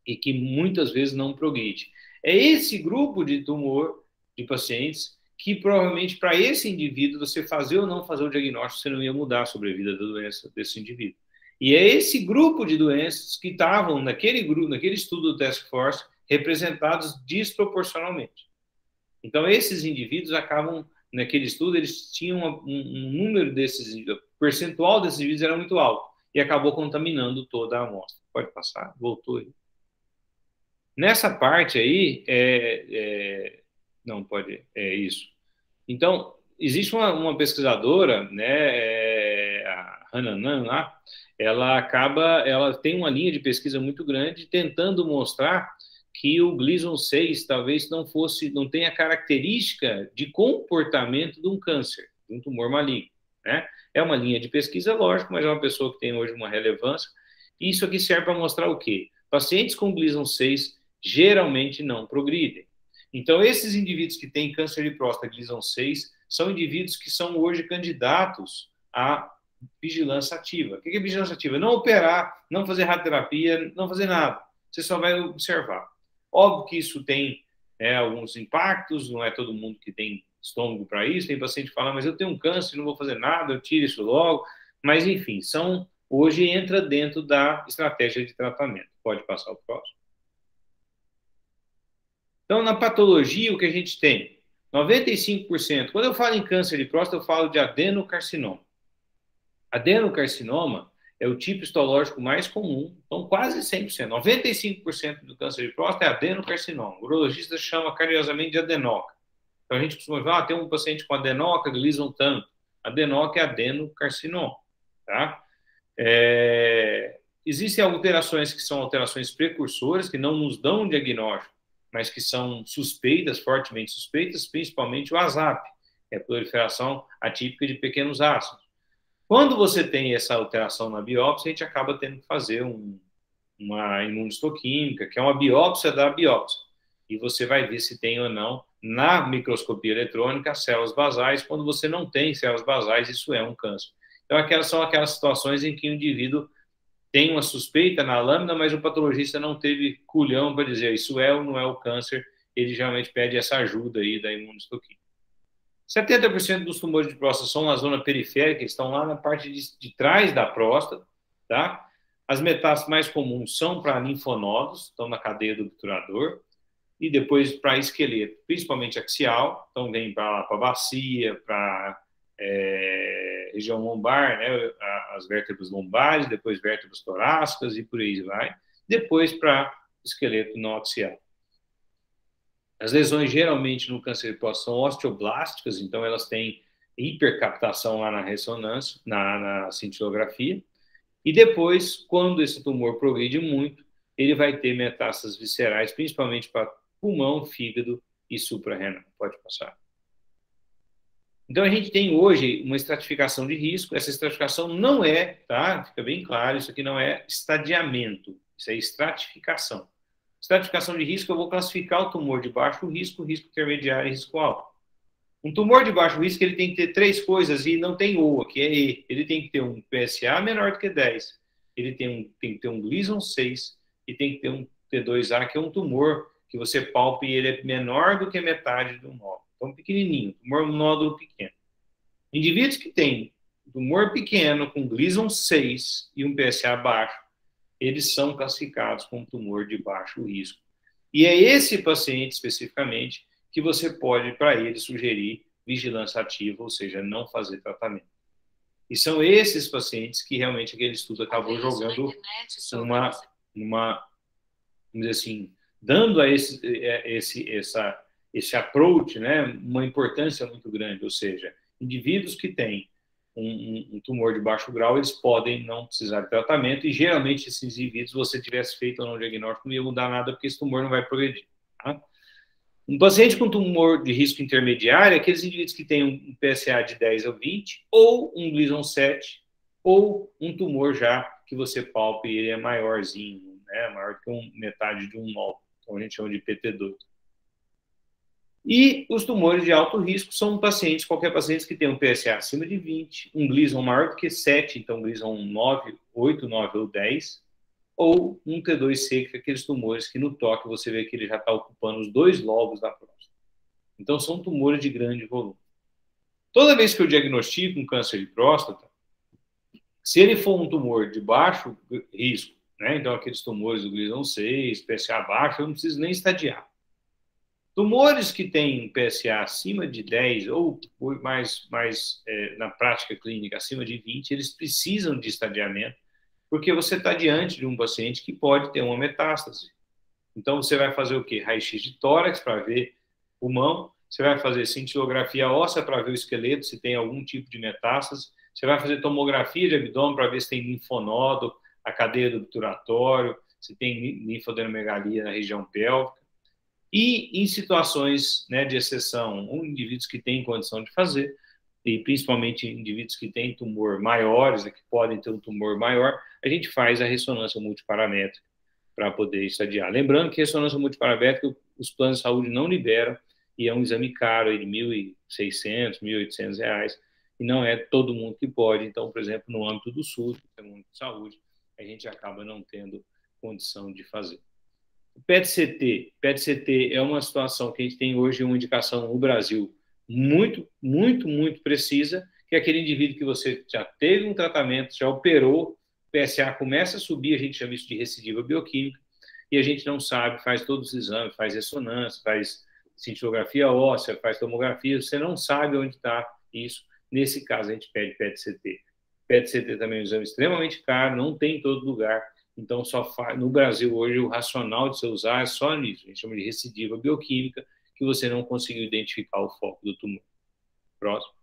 e que muitas vezes não progride. É esse grupo de tumor de pacientes que provavelmente para esse indivíduo, você fazer ou não fazer o diagnóstico, você não ia mudar a sobrevida da doença desse indivíduo. E é esse grupo de doenças que estavam naquele estudo do Task Force, representados desproporcionalmente. Então, esses indivíduos acabam, naquele estudo, eles tinham um número desses, o percentual desses indivíduos era muito alto, e acabou contaminando toda a amostra. Pode passar? Voltou aí. Nessa parte aí, não pode, é isso. Então, existe uma pesquisadora, né, a Hananan lá, ela tem uma linha de pesquisa muito grande tentando mostrar que o Gleason 6 talvez não tenha característica de comportamento de um câncer, de um tumor maligno, né? É uma linha de pesquisa, lógico, mas é uma pessoa que tem hoje uma relevância. E isso aqui serve para mostrar o quê? Pacientes com Gleason 6 geralmente não progridem. Então, esses indivíduos que têm câncer de próstata Gleason 6 são indivíduos que são hoje candidatos à vigilância ativa. O que é vigilância ativa? Não operar, não fazer radioterapia, não fazer nada. Você só vai observar. Óbvio que isso tem alguns impactos, não é todo mundo que tem estômago para isso. Tem paciente que fala, mas eu tenho um câncer, não vou fazer nada, eu tiro isso logo. Mas, enfim, hoje entra dentro da estratégia de tratamento. Pode passar o próximo. Então, na patologia, o que a gente tem? 95%. Quando eu falo em câncer de próstata, eu falo de adenocarcinoma. Adenocarcinoma é o tipo histológico mais comum, então quase 100%. 95% do câncer de próstata é adenocarcinoma. O urologista chama carinhosamente de adenoca. Então, a gente costuma falar, tem um paciente com adenoca, Gleason tanto. Adenoca é adenocarcinoma, tá? Existem alterações que são alterações precursoras, que não nos dão um diagnóstico, mas que são suspeitas, fortemente suspeitas, principalmente o ASAP, é a proliferação atípica de pequenos ácidos. Quando você tem essa alteração na biópsia, a gente acaba tendo que fazer uma imunohistoquímica, que é uma biópsia da biópsia, e você vai ver se tem ou não, na microscopia eletrônica, células basais. Quando você não tem células basais, isso é um câncer. Então, são aquelas situações em que o indivíduo tem uma suspeita na lâmina, mas o patologista não teve culhão para dizer isso é ou não é o câncer. Ele geralmente pede essa ajuda aí da imunohistoquímica. 70% dos tumores de próstata são na zona periférica, estão lá na parte de trás da próstata, tá? As metástases mais comuns são para linfonodos, estão na cadeia do obturador, e depois para esqueleto, principalmente axial, então vem para a bacia, para região lombar, né, as vértebras lombares, depois vértebras torácicas e por aí vai, depois para o esqueleto não axial. As lesões geralmente no câncer de próstata são osteoblásticas, então elas têm hipercaptação lá na ressonância, na cintilografia, e depois, quando esse tumor progride muito, ele vai ter metástases viscerais, principalmente para pulmão, fígado e suprarrenal. Pode passar. Então, a gente tem hoje uma estratificação de risco. Essa estratificação não é, tá? Fica bem claro, isso aqui não é estadiamento, isso é estratificação. Estratificação de risco, eu vou classificar o tumor de baixo risco, risco intermediário e risco alto. Um tumor de baixo risco, ele tem que ter 3 coisas, e não tem O, aqui é E. Ele tem que ter um PSA menor do que 10. Ele tem que ter um Gleason 6 e tem que ter um T2A, que é um tumor que você palpa e ele é menor do que metade do nódulo. Então, pequenininho, tumor nódulo pequeno. Indivíduos que têm tumor pequeno com Gleason 6 e um PSA baixo, eles são classificados como tumor de baixo risco. E é esse paciente, especificamente, que você pode, para ele, sugerir vigilância ativa, ou seja, não fazer tratamento. E são esses pacientes que realmente aquele estudo acabou jogando vamos dizer assim, dando a esse approach, né, uma importância muito grande, ou seja, indivíduos que têm um tumor de baixo grau, eles podem não precisar de tratamento, e geralmente esses indivíduos, se você tivesse feito ou não diagnóstico, não ia mudar nada, porque esse tumor não vai progredir. Tá? Um paciente com tumor de risco intermediário é aqueles indivíduos que têm um PSA de 10 ou 20, ou um Gleason 7, ou um tumor já que você palpa e ele é maiorzinho, né, maior que metade de um nódulo, então a gente chama de PT2. E os tumores de alto risco são pacientes, qualquer paciente que tem um PSA acima de 20, um Gleason maior do que 7, então Gleason 9, 8, 9 ou 10, ou um T2C, que é aqueles tumores que no toque você vê que ele já está ocupando os 2 lobos da próstata. Então são tumores de grande volume. Toda vez que eu diagnostico um câncer de próstata, se ele for um tumor de baixo risco, né, então aqueles tumores do Gleason 6, PSA baixo, eu não preciso nem estadiar. Tumores que têm PSA acima de 10 ou mais na prática clínica acima de 20, eles precisam de estadiamento, porque você está diante de um paciente que pode ter uma metástase. Então, você vai fazer o quê? Raio-x de tórax para ver pulmão, você vai fazer cintilografia óssea para ver o esqueleto, se tem algum tipo de metástase, você vai fazer tomografia de abdômen para ver se tem linfonodo, a cadeia do obturatório, se tem linfodenomegalia na região pélvica. E em situações, né, de exceção, indivíduos que têm condição de fazer, e principalmente indivíduos que têm tumor maiores, que podem ter um tumor maior, a gente faz a ressonância multiparamétrica para poder estadiar. Lembrando que ressonância multiparamétrica os planos de saúde não liberam, e é um exame caro, de R$ 1.600, R$ 1.800, e não é todo mundo que pode. Então, por exemplo, no âmbito do SUS, que é muito de saúde, a gente acaba não tendo condição de fazer. O PET-CT é uma situação que a gente tem hoje uma indicação no Brasil muito precisa, que é aquele indivíduo que você já teve um tratamento, já operou, o PSA começa a subir, a gente chama isso de recidiva bioquímica, e a gente não sabe, faz todos os exames, faz ressonância, faz cintilografia óssea, faz tomografia, você não sabe onde está isso. Nesse caso, a gente pede PET-CT. PET-CT também é um exame extremamente caro, não tem em todo lugar. Então, no Brasil, hoje, o racional de se usar é só nisso. A gente chama de recidiva bioquímica, que você não conseguiu identificar o foco do tumor. Próximo.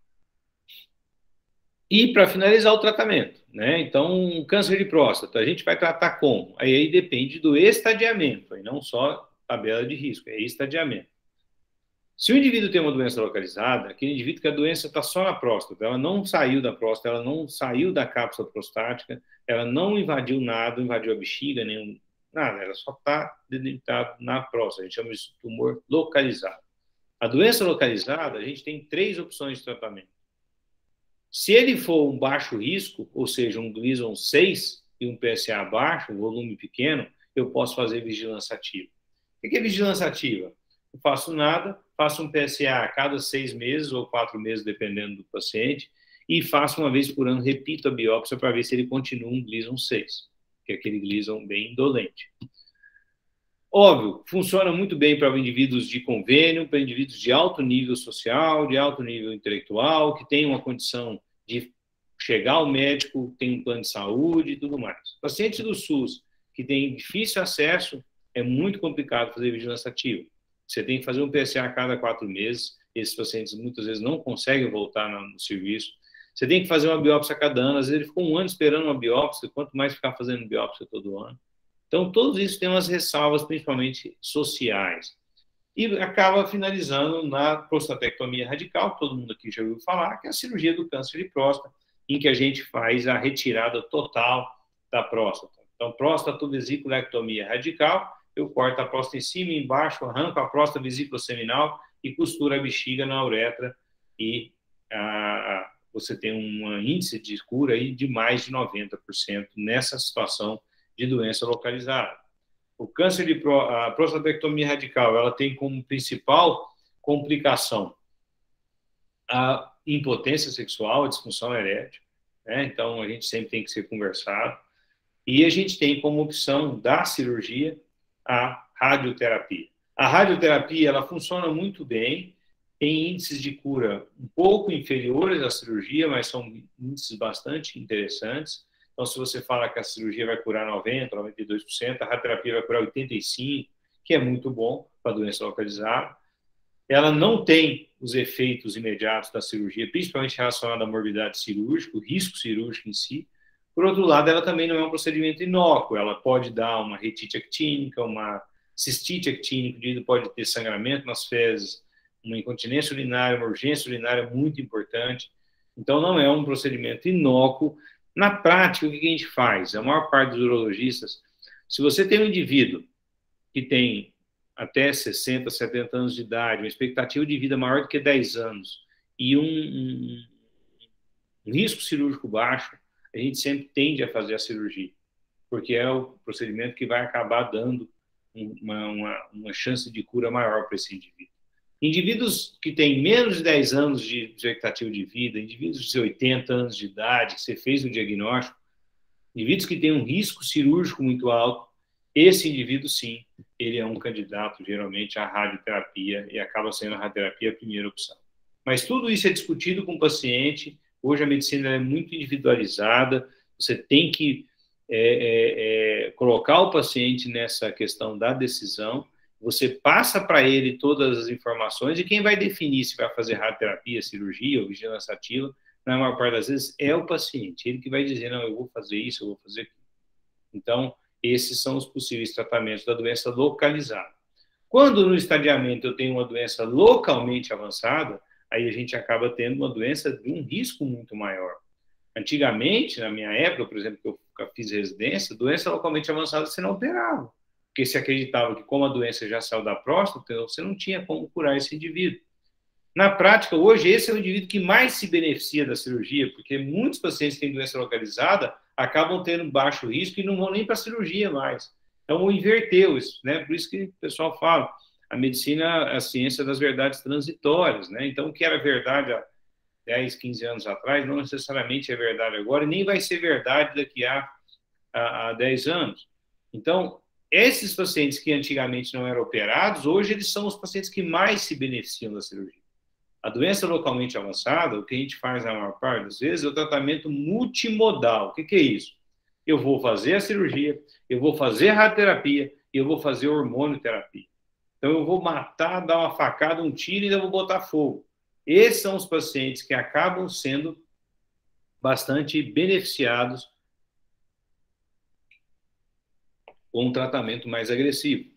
E para finalizar o tratamento, né? Então, câncer de próstata, a gente vai tratar como? Aí depende do estadiamento, aí não só tabela de risco, é estadiamento. Se o indivíduo tem uma doença localizada, aquele indivíduo que a doença está só na próstata, ela não saiu da próstata, ela não saiu da cápsula prostática, ela não invadiu nada, não invadiu a bexiga, nem nada, ela só está delimitado na próstata, a gente chama isso de tumor localizado. A doença localizada, a gente tem 3 opções de tratamento. Se ele for um baixo risco, ou seja, um Gleason 6 e um PSA baixo, um volume pequeno, eu posso fazer vigilância ativa. O que é vigilância ativa? Não faço nada, faço um PSA a cada 6 meses ou 4 meses, dependendo do paciente, e faço uma vez por ano, repito a biópsia para ver se ele continua um Gleason 6, que é aquele Gleason bem indolente. Óbvio, funciona muito bem para indivíduos de convênio, para indivíduos de alto nível social, de alto nível intelectual, que têm uma condição de chegar ao médico, tem um plano de saúde e tudo mais. Pacientes do SUS que têm difícil acesso, é muito complicado fazer vigilância ativa. Você tem que fazer um PSA a cada 4 meses, esses pacientes muitas vezes não conseguem voltar no serviço. Você tem que fazer uma biópsia a cada ano, às vezes ele ficou um ano esperando uma biópsia, quanto mais ficar fazendo biópsia todo ano. Então, todos isso tem umas ressalvas, principalmente sociais. E acaba finalizando na prostatectomia radical, todo mundo aqui já ouviu falar, que é a cirurgia do câncer de próstata, em que a gente faz a retirada total da próstata. Então, próstatovesiculectomia radical, eu corto a próstata em cima e embaixo, arranco a próstata vesícula seminal e costuro a bexiga na uretra e você tem um índice de cura aí de mais de 90% nessa situação de doença localizada. O câncer de a prostatectomia radical, ela tem como principal complicação a impotência sexual, a disfunção erétil, né? Então, a gente sempre tem que ser conversado. E a gente tem como opção da cirurgia a radioterapia. A radioterapia, ela funciona muito bem, tem índices de cura um pouco inferiores à cirurgia, mas são índices bastante interessantes. Então, se você fala que a cirurgia vai curar 90%, 92%, a radioterapia vai curar 85%, que é muito bom para a doença localizada. Ela não tem os efeitos imediatos da cirurgia, principalmente relacionado à morbidade cirúrgica, o risco cirúrgico em si. Por outro lado, ela também não é um procedimento inócuo, ela pode dar uma retite actínica, uma cistite actínica, o indivíduo pode ter sangramento nas fezes, uma incontinência urinária, uma urgência urinária muito importante. Então, não é um procedimento inócuo. Na prática, o que a gente faz? A maior parte dos urologistas, se você tem um indivíduo que tem até 60, 70 anos de idade, uma expectativa de vida maior do que 10 anos e um risco cirúrgico baixo, a gente sempre tende a fazer a cirurgia, porque é o procedimento que vai acabar dando uma chance de cura maior para esse indivíduo. Indivíduos que têm menos de 10 anos de expectativa de vida, indivíduos de 80 anos de idade, que você fez o diagnóstico, indivíduos que têm um risco cirúrgico muito alto, esse indivíduo, sim, ele é um candidato, geralmente, à radioterapia, e acaba sendo a radioterapia a primeira opção. Mas tudo isso é discutido com o paciente. Hoje a medicina é muito individualizada, você tem que colocar o paciente nessa questão da decisão, você passa para ele todas as informações, e quem vai definir se vai fazer radioterapia, cirurgia ou vigilância ativa, na maior parte das vezes, é o paciente. Ele que vai dizer, não, eu vou fazer isso, eu vou fazer aquilo. Então, esses são os possíveis tratamentos da doença localizada. Quando no estadiamento eu tenho uma doença localmente avançada, aí a gente acaba tendo uma doença de um risco muito maior. Antigamente, na minha época, por exemplo, que eu fiz residência, doença localmente avançada você não operava, porque se acreditava que como a doença já saiu da próstata, você não tinha como curar esse indivíduo. Na prática, hoje, esse é o indivíduo que mais se beneficia da cirurgia, porque muitos pacientes que têm doença localizada acabam tendo baixo risco e não vão nem para a cirurgia mais. Então, inverteu isso, né? Por isso que o pessoal fala, a medicina, a ciência das verdades transitórias, né? Então, o que era verdade há 10, 15 anos atrás, não necessariamente é verdade agora, e nem vai ser verdade daqui a 10 anos. Então, esses pacientes que antigamente não eram operados, hoje eles são os pacientes que mais se beneficiam da cirurgia. A doença localmente avançada, o que a gente faz na maior parte das vezes é o tratamento multimodal. O que é isso? Eu vou fazer a cirurgia, eu vou fazer a radioterapia e eu vou fazer a hormonioterapia. Então, eu vou matar, dar uma facada, um tiro e ainda vou botar fogo. Esses são os pacientes que acabam sendo bastante beneficiados com um tratamento mais agressivo.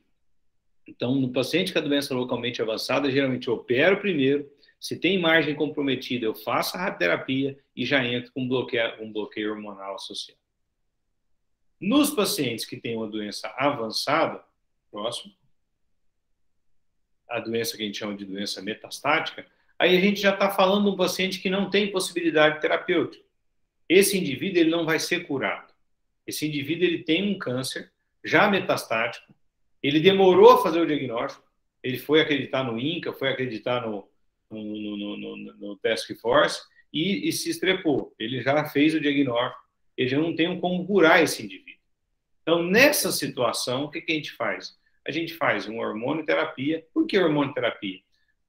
Então, no paciente com a doença localmente avançada, geralmente eu opero primeiro. Se tem margem comprometida, eu faço a radioterapia e já entro com um bloqueio hormonal associado. Nos pacientes que têm uma doença avançada, próximo, a doença que a gente chama de doença metastática, aí a gente já está falando de um paciente que não tem possibilidade terapêutica. Esse indivíduo ele não vai ser curado. Esse indivíduo ele tem um câncer já metastático, ele demorou a fazer o diagnóstico, ele foi acreditar no INCA, foi acreditar no Task Force e se estrepou. Ele já fez o diagnóstico, ele já não tem como curar esse indivíduo. Então, nessa situação, o que a gente faz? A gente faz uma hormonioterapia. Por que hormonioterapia?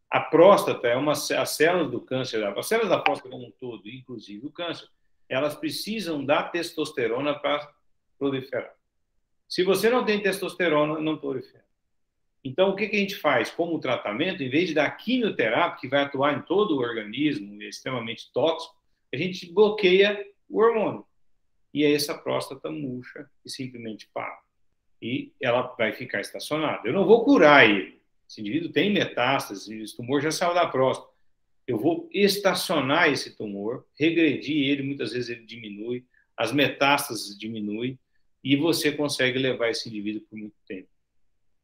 A próstata é as células do câncer, as células da próstata como um todo, inclusive o câncer, elas precisam da testosterona para proliferar. Se você não tem testosterona, não prolifera. Então, o que a gente faz? Como tratamento, em vez de dar quimioterapia, que vai atuar em todo o organismo, é extremamente tóxico, a gente bloqueia o hormônio. E aí essa próstata murcha e simplesmente para. E ela vai ficar estacionada. Eu não vou curar ele. Esse indivíduo tem metástase, esse tumor já saiu da próstata. Eu vou estacionar esse tumor, regredir ele, muitas vezes ele diminui, as metástases diminuem, e você consegue levar esse indivíduo por muito tempo.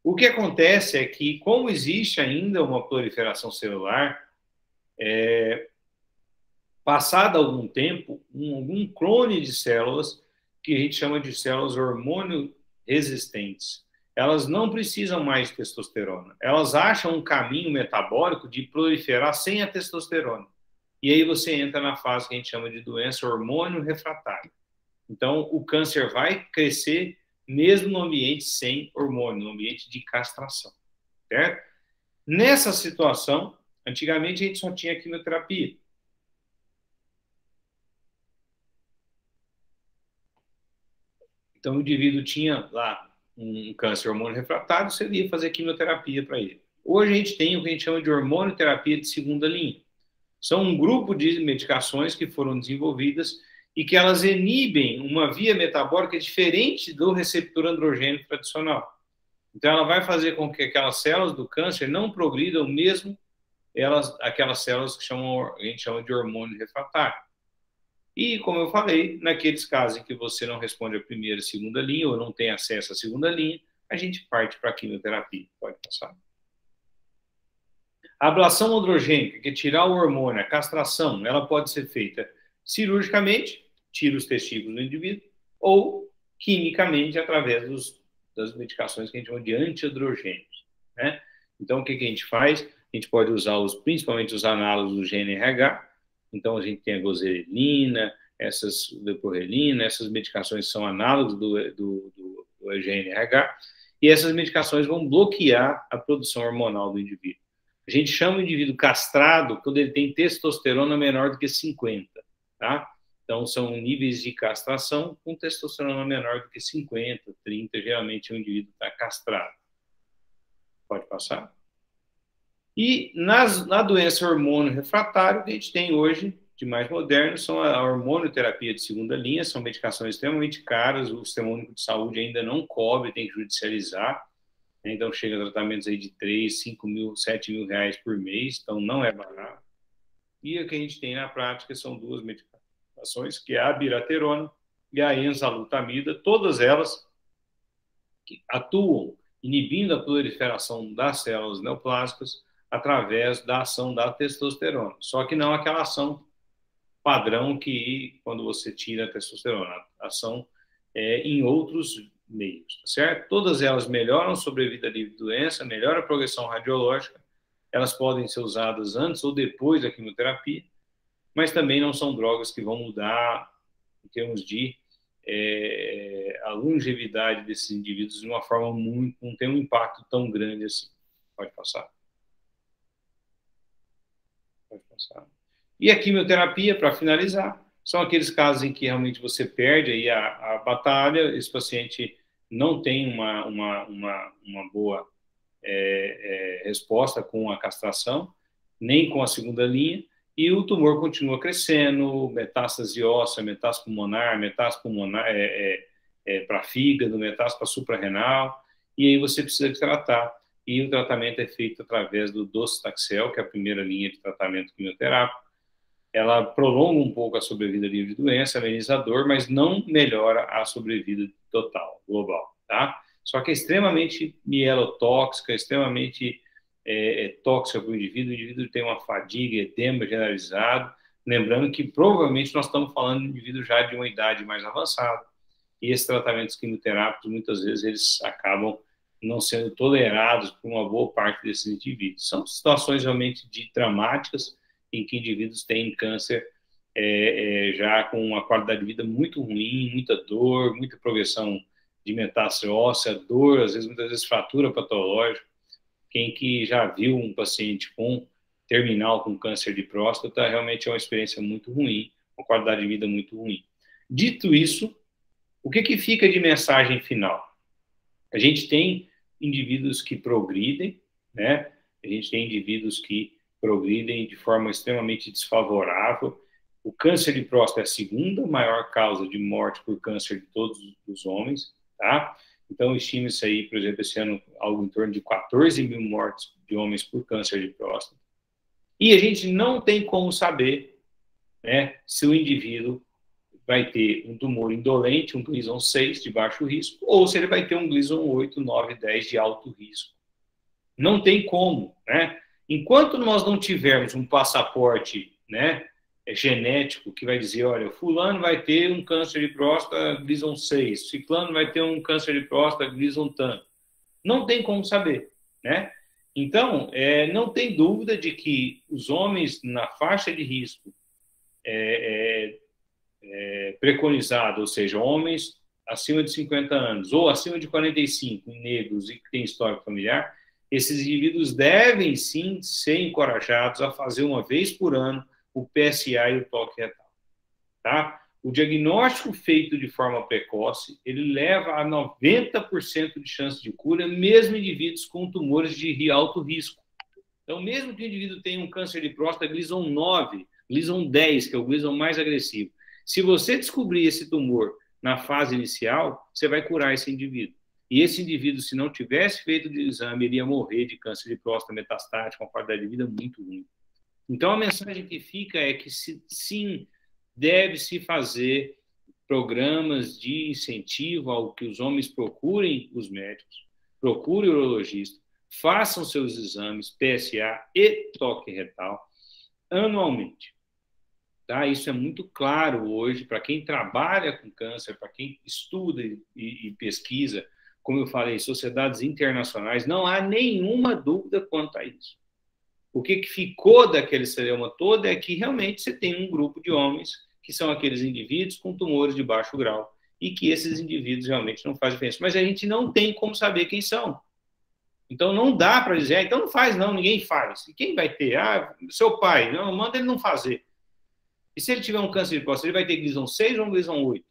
O que acontece é que, como existe ainda uma proliferação celular, passado algum tempo, algum clone de células, que a gente chama de células hormônio resistentes, elas não precisam mais de testosterona. Elas acham um caminho metabólico de proliferar sem a testosterona. E aí você entra na fase que a gente chama de doença hormônio refratária. Então, o câncer vai crescer mesmo no ambiente sem hormônio, no ambiente de castração, certo? Nessa situação, antigamente a gente só tinha quimioterapia. Então, o indivíduo tinha lá um câncer hormônio refratário, você ia fazer quimioterapia para ele. Hoje a gente tem o que a gente chama de hormonioterapia de segunda linha. São um grupo de medicações que foram desenvolvidas e que elas inibem uma via metabólica diferente do receptor androgênio tradicional. Então, ela vai fazer com que aquelas células do câncer não progridam mesmo aquelas células que a gente chama de hormônio refratário. E, como eu falei, naqueles casos em que você não responde a primeira e segunda linha ou não tem acesso à segunda linha, a gente parte para a quimioterapia. Pode passar. A ablação androgênica, que é tirar o hormônio, a castração, ela pode ser feita cirurgicamente, tira os testículos do indivíduo, ou quimicamente, através das medicações que a gente chama de antiandrogênios, né? Então, o que a gente faz? A gente pode usar principalmente os análogos do GNRH. Então, a gente tem a gozerelina, essas leporelina, essas medicações são análogos do GNRH, e essas medicações vão bloquear a produção hormonal do indivíduo. A gente chama o indivíduo castrado quando ele tem testosterona menor do que 50, tá? Então, são níveis de castração com testosterona menor do que 50, 30, geralmente o indivíduo está castrado. Pode passar. E na doença hormônio refratário, que a gente tem hoje, de mais moderno, são a hormonioterapia de segunda linha, são medicações extremamente caras, o Sistema Único de Saúde ainda não cobre, tem que judicializar, né? Então chega a tratamentos aí de 3, 5 mil, 7 mil reais por mês, então não é barato. E o que a gente tem na prática são duas medicações, que é a abiraterona e a enzalutamida, todas elas que atuam inibindo a proliferação das células neoplásicas através da ação da testosterona. Só que não aquela ação padrão que quando você tira a testosterona, a ação em outros meios, tá certo? Todas elas melhoram a sobrevida livre de doença, melhoram a progressão radiológica, elas podem ser usadas antes ou depois da quimioterapia, mas também não são drogas que vão mudar em termos de a longevidade desses indivíduos de uma forma não tem um impacto tão grande assim. Pode passar. Pode passar. E a quimioterapia, para finalizar, são aqueles casos em que realmente você perde aí a batalha, esse paciente não tem uma boa resposta com a castração, nem com a segunda linha, e o tumor continua crescendo, metástase óssea, metástase pulmonar para fígado, metástase para suprarrenal, e aí você precisa tratar. E o tratamento é feito através do docetaxel, que é a primeira linha de tratamento quimioterápico. Ela prolonga um pouco a sobrevida livre de doença, ameniza a dor, mas não melhora a sobrevida total, global, tá? Só que é extremamente mielotóxica, extremamente tóxica para o indivíduo tem uma fadiga, edema generalizado, lembrando que provavelmente nós estamos falando de um indivíduo já de uma idade mais avançada, e esses tratamentos quimioterápicos, muitas vezes, eles acabam não sendo tolerados por uma boa parte desses indivíduos. São situações realmente dramáticas, em que indivíduos têm câncer já com uma qualidade de vida muito ruim, muita dor, muita progressão de metástase óssea, dor, muitas vezes fratura patológica. Quem que já viu um paciente com terminal com câncer de próstata, realmente é uma experiência muito ruim, uma qualidade de vida muito ruim. Dito isso, o que fica de mensagem final? A gente tem indivíduos que progridem, né? A gente tem indivíduos que progridem de forma extremamente desfavorável. O câncer de próstata é a segunda maior causa de morte por câncer de todos os homens, tá? Então, estima-se aí, por exemplo, esse ano, algo em torno de 14 mil mortes de homens por câncer de próstata. E a gente não tem como saber, né, se o indivíduo vai ter um tumor indolente, um Gleason 6 de baixo risco, ou se ele vai ter um Gleason 8, 9, 10 de alto risco. Não tem como, né? Enquanto nós não tivermos um passaporte, né, genético que vai dizer, olha, fulano vai ter um câncer de próstata Gleason 6, ciclano vai ter um câncer de próstata Gleason tanto. Não tem como saber, né? Então, não tem dúvida de que os homens na faixa de risco preconizado, ou seja, homens acima de 50 anos ou acima de 45, negros e que têm histórico familiar, esses indivíduos devem sim ser encorajados a fazer uma vez por ano o PSA e o toque retal, tá? O diagnóstico feito de forma precoce, ele leva a 90% de chance de cura, mesmo indivíduos com tumores de alto risco. Então, mesmo que o indivíduo tenha um câncer de próstata Gleason 9, Gleason 10, que é o Gleason mais agressivo, se você descobrir esse tumor na fase inicial, você vai curar esse indivíduo. E esse indivíduo, se não tivesse feito o exame, ele ia morrer de câncer de próstata metastático, uma qualidade de vida muito ruim. Então, a mensagem que fica é que, sim, deve-se fazer programas de incentivo ao que os homens procurem os médicos, procurem o urologista, façam seus exames PSA e toque retal anualmente. Tá? Isso é muito claro hoje para quem trabalha com câncer, para quem estuda e pesquisa, como eu falei, sociedades internacionais, não há nenhuma dúvida quanto a isso. O que ficou daquele celeuma todo é que realmente você tem um grupo de homens que são aqueles indivíduos com tumores de baixo grau e que esses indivíduos realmente não fazem diferença. Mas a gente não tem como saber quem são. Então não dá para dizer, então não faz não, ninguém faz. E quem vai ter? Ah, seu pai, não, manda ele não fazer. E se ele tiver um câncer de próstata, ele vai ter Gleason 6 ou um Gleason 8?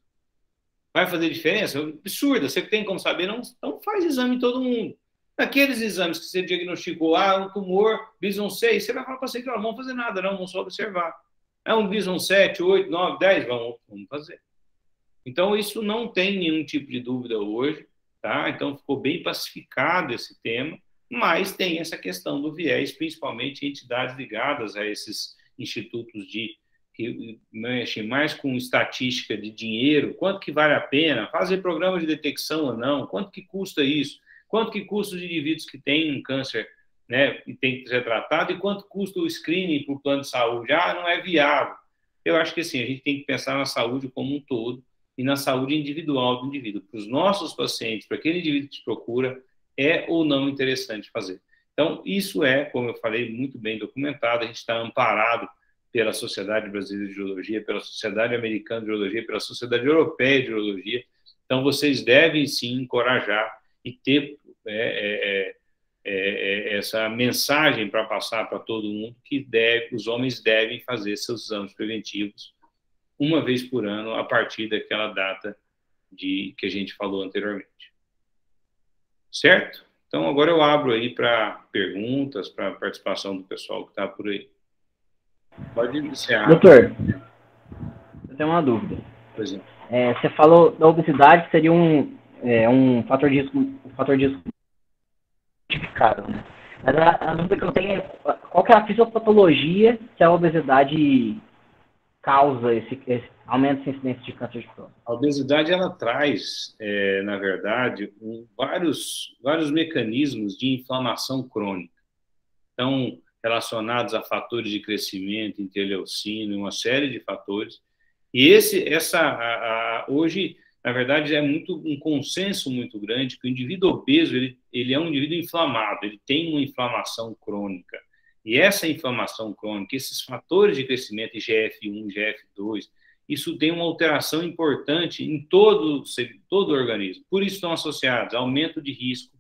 Vai fazer diferença? Absurda. Você tem como saber? Não, então faz exame em todo mundo. Naqueles exames que você diagnosticou, um tumor, Gleason 6, você vai falar para você que não vamos fazer nada, não, vamos só observar. É um Gleason 7, 8, 9, 10, vamos fazer. Então, isso não tem nenhum tipo de dúvida hoje, tá? Então, ficou bem pacificado esse tema, mas tem essa questão do viés, principalmente em entidades ligadas a esses institutos que mexem mais com estatística de dinheiro, quanto que vale a pena fazer programa de detecção ou não, quanto que custa isso, quanto que custa os indivíduos que têm um câncer, né, e tem que ser tratado, e quanto custa o screening para o plano de saúde. Não é viável. Eu acho que assim, a gente tem que pensar na saúde como um todo e na saúde individual do indivíduo. Para os nossos pacientes, para aquele indivíduo que te procura, é ou não interessante fazer. Então, isso é, como eu falei, muito bem documentado, a gente está amparado pela Sociedade Brasileira de Urologia, pela Sociedade Americana de Urologia, pela Sociedade Europeia de Urologia. Então, vocês devem, sim, encorajar e ter essa mensagem para passar para todo mundo que os homens devem fazer seus exames preventivos uma vez por ano, a partir daquela data que a gente falou anteriormente. Certo? Então, agora eu abro aí para perguntas, para participação do pessoal que está por aí. Pode iniciar. Doutor, eu tenho uma dúvida. Por exemplo. Você falou da obesidade que seria um fator de risco identificado, né? Mas a dúvida que eu tenho é qual que é a fisiopatologia que a obesidade causa esse aumento de incidência de câncer de próstata? A obesidade, ela traz, na verdade, vários mecanismos de inflamação crônica. Então, relacionados a fatores de crescimento, interleucina, uma série de fatores. E hoje, na verdade, é um consenso muito grande que o indivíduo obeso, ele é um indivíduo inflamado, ele tem uma inflamação crônica. E essa inflamação crônica, esses fatores de crescimento, IGF-1, IGF-2, isso tem uma alteração importante em todo o organismo. Por isso estão associados a aumento de risco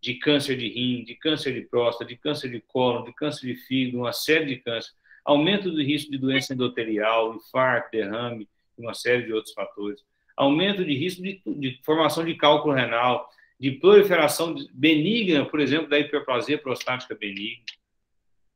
de câncer de rim, de câncer de próstata, de câncer de cólon, de câncer de fígado, uma série de câncer, aumento do risco de doença endotelial, infarto, derrame, uma série de outros fatores, aumento de risco de formação de cálculo renal, de proliferação benigna, por exemplo, da hiperplasia prostática benigna.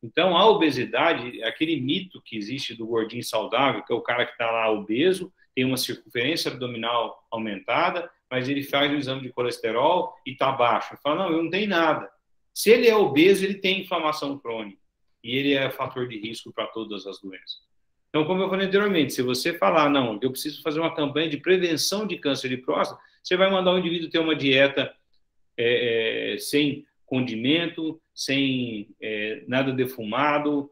Então, a obesidade, aquele mito que existe do gordinho saudável, que é o cara que está lá obeso, tem uma circunferência abdominal aumentada, mas ele faz um exame de colesterol e está baixo. Ele fala, não, eu não tenho nada. Se ele é obeso, ele tem inflamação crônica. E ele é fator de risco para todas as doenças. Então, como eu falei anteriormente, se você falar, não, eu preciso fazer uma campanha de prevenção de câncer de próstata, você vai mandar o indivíduo ter uma dieta sem condimento, sem nada defumado,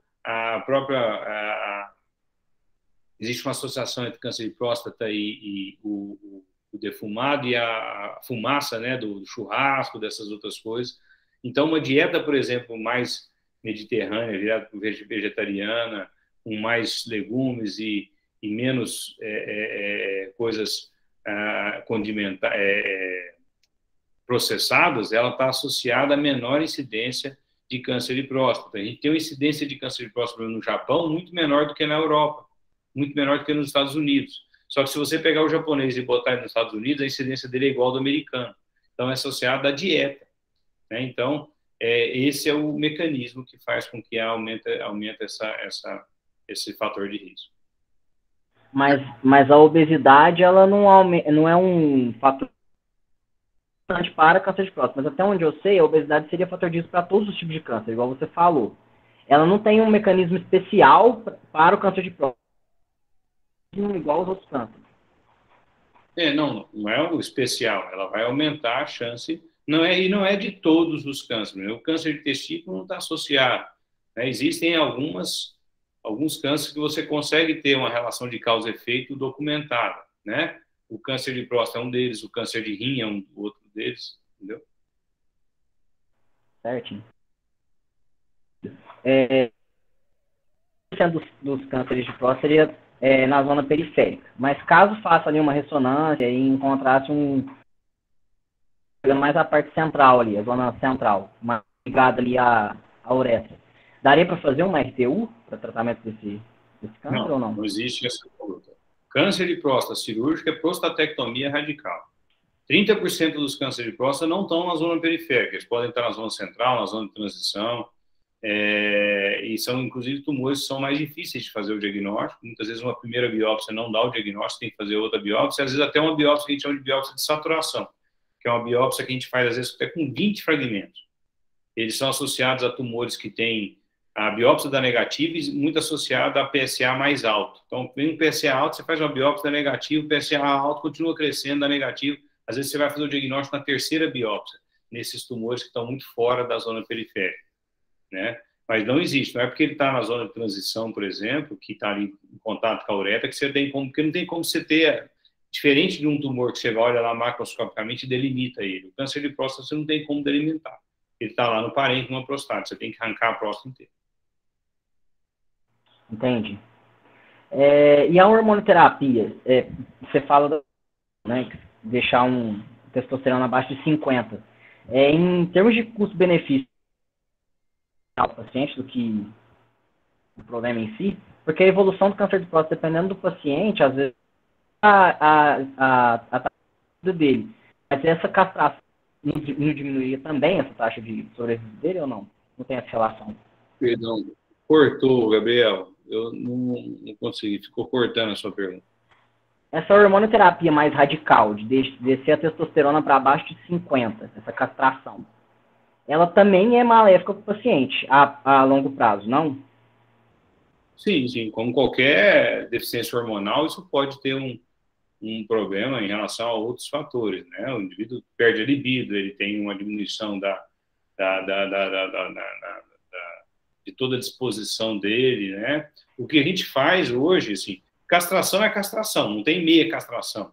existe uma associação entre câncer de próstata e o defumado e a fumaça, né, do churrasco, dessas outras coisas. Então, uma dieta, por exemplo, mais mediterrânea, virada vegetariana, com mais legumes e menos coisas processadas, ela está associada a menor incidência de câncer de próstata. A gente tem uma incidência de câncer de próstata no Japão muito menor do que na Europa, muito menor do que nos Estados Unidos. Só que se você pegar o japonês e botar ele nos Estados Unidos, a incidência dele é igual ao do americano. Então, é associada à dieta, né? Então, esse é o mecanismo que faz com que aumenta esse fator de risco. Mas a obesidade, ela não é um fator para câncer de próstata, mas até onde eu sei, a obesidade seria fator de risco para todos os tipos de câncer, igual você falou. Ela não tem um mecanismo especial para o câncer de próstata, igual aos outros cânceres. Não é o especial, ela vai aumentar a chance, não é de todos os cânceres, né? O câncer de testículo não está associado, né? Existem alguns cânceres que você consegue ter uma relação de causa e efeito documentada, né? O câncer de próstata é um deles, o câncer de rim é um outro deles, entendeu? Certinho. Dos cânceres de próstata seria na zona periférica. Mas caso faça ali uma ressonância e encontrasse mais a parte central ali, a zona central, ligada ali à uretra, daria para fazer uma RTU para tratamento esse câncer Não, ou não? não existe essa luta. Câncer de próstata cirúrgica é prostatectomia radical. 30% dos cânceres de próstata não estão na zona periférica, eles podem estar na zona central, na zona de transição, e são, inclusive, tumores que são mais difíceis de fazer o diagnóstico. Muitas vezes uma primeira biópsia não dá o diagnóstico, tem que fazer outra biópsia, às vezes até uma biópsia que a gente chama de biópsia de saturação, que é uma biópsia que a gente faz, às vezes, até com 20 fragmentos. Eles são associados a tumores que têm a biópsia da negativa e muito associada a PSA mais alto. Então, vem um PSA alto, você faz uma biópsia da negativa, o PSA alto continua crescendo da negativa. Às vezes você vai fazer o diagnóstico na terceira biópsia, nesses tumores que estão muito fora da zona periférica, né? Mas não existe, não é porque ele está na zona de transição, por exemplo, que está ali em contato com a uretra, que você tem como, porque não tem como você ter, diferente de um tumor que você olha lá macroscopicamente e delimita ele. O câncer de próstata você não tem como delimitar. Ele está lá no parênquima prostático, você tem que arrancar a próstata inteira. Entendi. E a hormonoterapia? Você fala, né, deixar um testosterona abaixo de 50. Em termos de custo-benefício ao paciente do que o problema em si, porque a evolução do câncer de próstata, dependendo do paciente, às vezes a taxa dele, mas essa castração não diminuiria também essa taxa de sobrevivência dele ou não? Não tem essa relação? Perdão, cortou, Gabriel. Eu não consegui, ficou cortando a sua pergunta. Essa hormonoterapia mais radical, de descer a testosterona para abaixo de 50, essa castração, ela também é maléfica para o paciente a longo prazo, não? Sim, sim. Como qualquer deficiência hormonal, isso pode ter um problema em relação a outros fatores, né? O indivíduo perde a libido, ele tem uma diminuição de toda a disposição dele, né? O que a gente faz hoje, assim, castração é castração, não tem meia castração.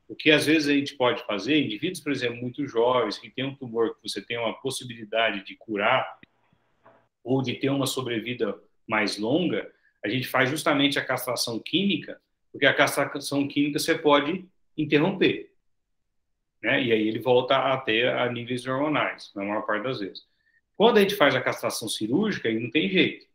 O que às vezes a gente pode fazer, indivíduos, por exemplo, muito jovens, que têm um tumor que você tem uma possibilidade de curar ou de ter uma sobrevida mais longa, a gente faz justamente a castração química, porque a castração química você pode interromper, né? E aí ele volta a ter a níveis hormonais, na maior parte das vezes. Quando a gente faz a castração cirúrgica, aí não tem jeito.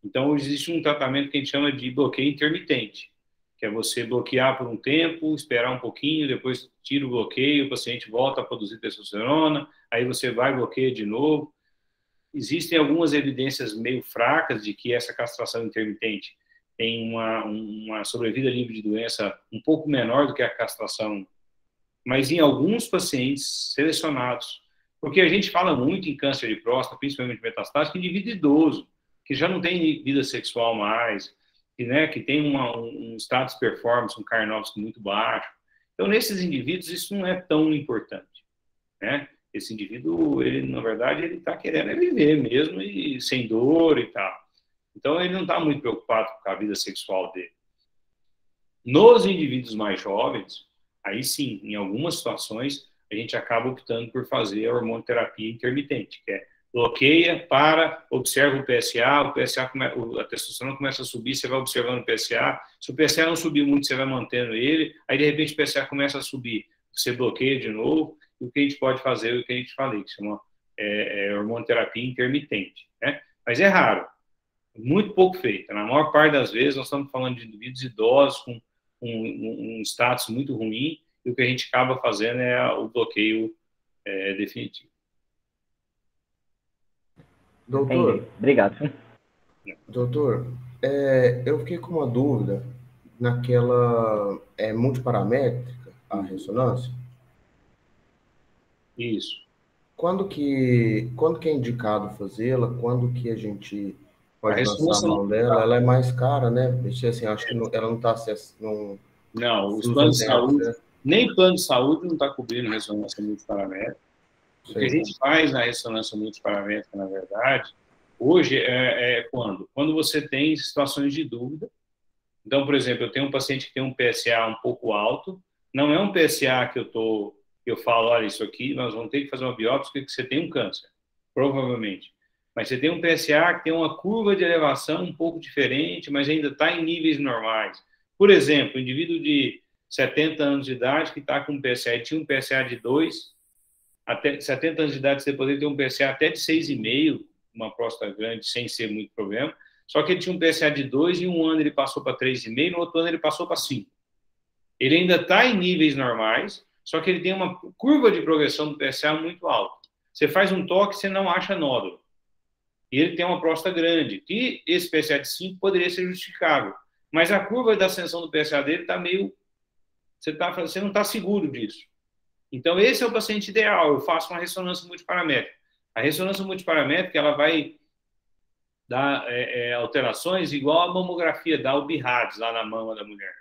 Então, existe um tratamento que a gente chama de bloqueio intermitente, que é você bloquear por um tempo, esperar um pouquinho, depois tira o bloqueio, o paciente volta a produzir testosterona, aí você vai e bloqueia de novo. Existem algumas evidências meio fracas de que essa castração intermitente tem uma sobrevida livre de doença um pouco menor do que a castração, mas em alguns pacientes selecionados. Porque a gente fala muito em câncer de próstata, principalmente metastático, em indivíduo idoso, que já não tem vida sexual mais, que tem um status performance, um Karnofsky muito baixo. Então, nesses indivíduos, isso não é tão importante, né? Esse indivíduo, ele, na verdade, ele está querendo viver mesmo, e sem dor e tal. Então, ele não está muito preocupado com a vida sexual dele. Nos indivíduos mais jovens, aí sim, em algumas situações, a gente acaba optando por fazer a hormonoterapia intermitente, que é bloqueia, observa o PSA, a testosterona começa a subir, você vai observando o PSA, se o PSA não subir muito, você vai mantendo ele, aí de repente o PSA começa a subir, você bloqueia de novo, e o que a gente pode fazer, o que a gente falei, que chama hormonoterapia intermitente, né? Mas é raro, muito pouco feita, na maior parte das vezes nós estamos falando de indivíduos idosos com um status muito ruim, e o que a gente acaba fazendo é o bloqueio definitivo. Doutor, entendi. Obrigado. Doutor, eu fiquei com uma dúvida naquela multiparamétrica, a ressonância. Isso. Quando que é indicado fazê-la? Quando que a gente pode lançar a mão dela? Ela é mais cara, né? Assim, acho que ela não está acessando. Não, os planos de saúde, nem plano de saúde não está cobrindo ressonância multiparamétrica. O que a gente faz na ressonância multiparamétrica, na verdade, hoje quando você tem situações de dúvida. Então, por exemplo, eu tenho um paciente que tem um PSA um pouco alto, não é um PSA que eu falo, olha, isso aqui, nós vamos ter que fazer uma biópsia porque você tem um câncer, provavelmente. Mas você tem um PSA que tem uma curva de elevação um pouco diferente, mas ainda está em níveis normais. Por exemplo, um indivíduo de 70 anos de idade que está com um PSA, ele tinha um PSA de 2, até 70 anos de idade você poderia ter um PSA até de 6,5, uma próstata grande, sem ser muito problema. Só que ele tinha um PSA de 2, e um ano ele passou para 3,5, no outro ano ele passou para 5. Ele ainda está em níveis normais, só que ele tem uma curva de progressão do PSA muito alta. Você faz um toque, você não acha nódulo. E ele tem uma próstata grande, que esse PSA de 5 poderia ser justificável. Mas a curva da ascensão do PSA dele está meio... Você não está seguro disso. Então, esse é o paciente ideal. Eu faço uma ressonância multiparamétrica. A ressonância multiparamétrica, ela vai dar alterações igual a mamografia, dá o BIRADS lá na mama da mulher.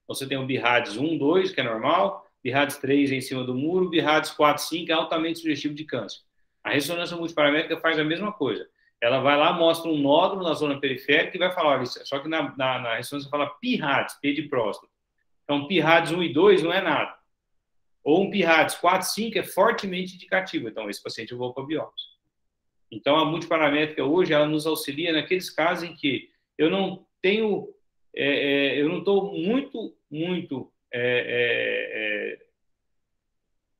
Você tem o BIRADS 1, 2, que é normal, BIRADS 3 em cima do muro, BIRADS 4, 5 é altamente sugestivo de câncer. A ressonância multiparamétrica faz a mesma coisa. Ela vai lá, mostra um nódulo na zona periférica e vai falar, olha, só que na ressonância fala PIRADS, P de próstata. Então, PIRADS 1 e 2 não é nada. Ou um PIRADS 4, 5 é fortemente indicativo. Então, esse paciente eu vou para a biópsia. Então, a multiparamétrica hoje, ela nos auxilia naqueles casos em que eu não tenho, eu não estou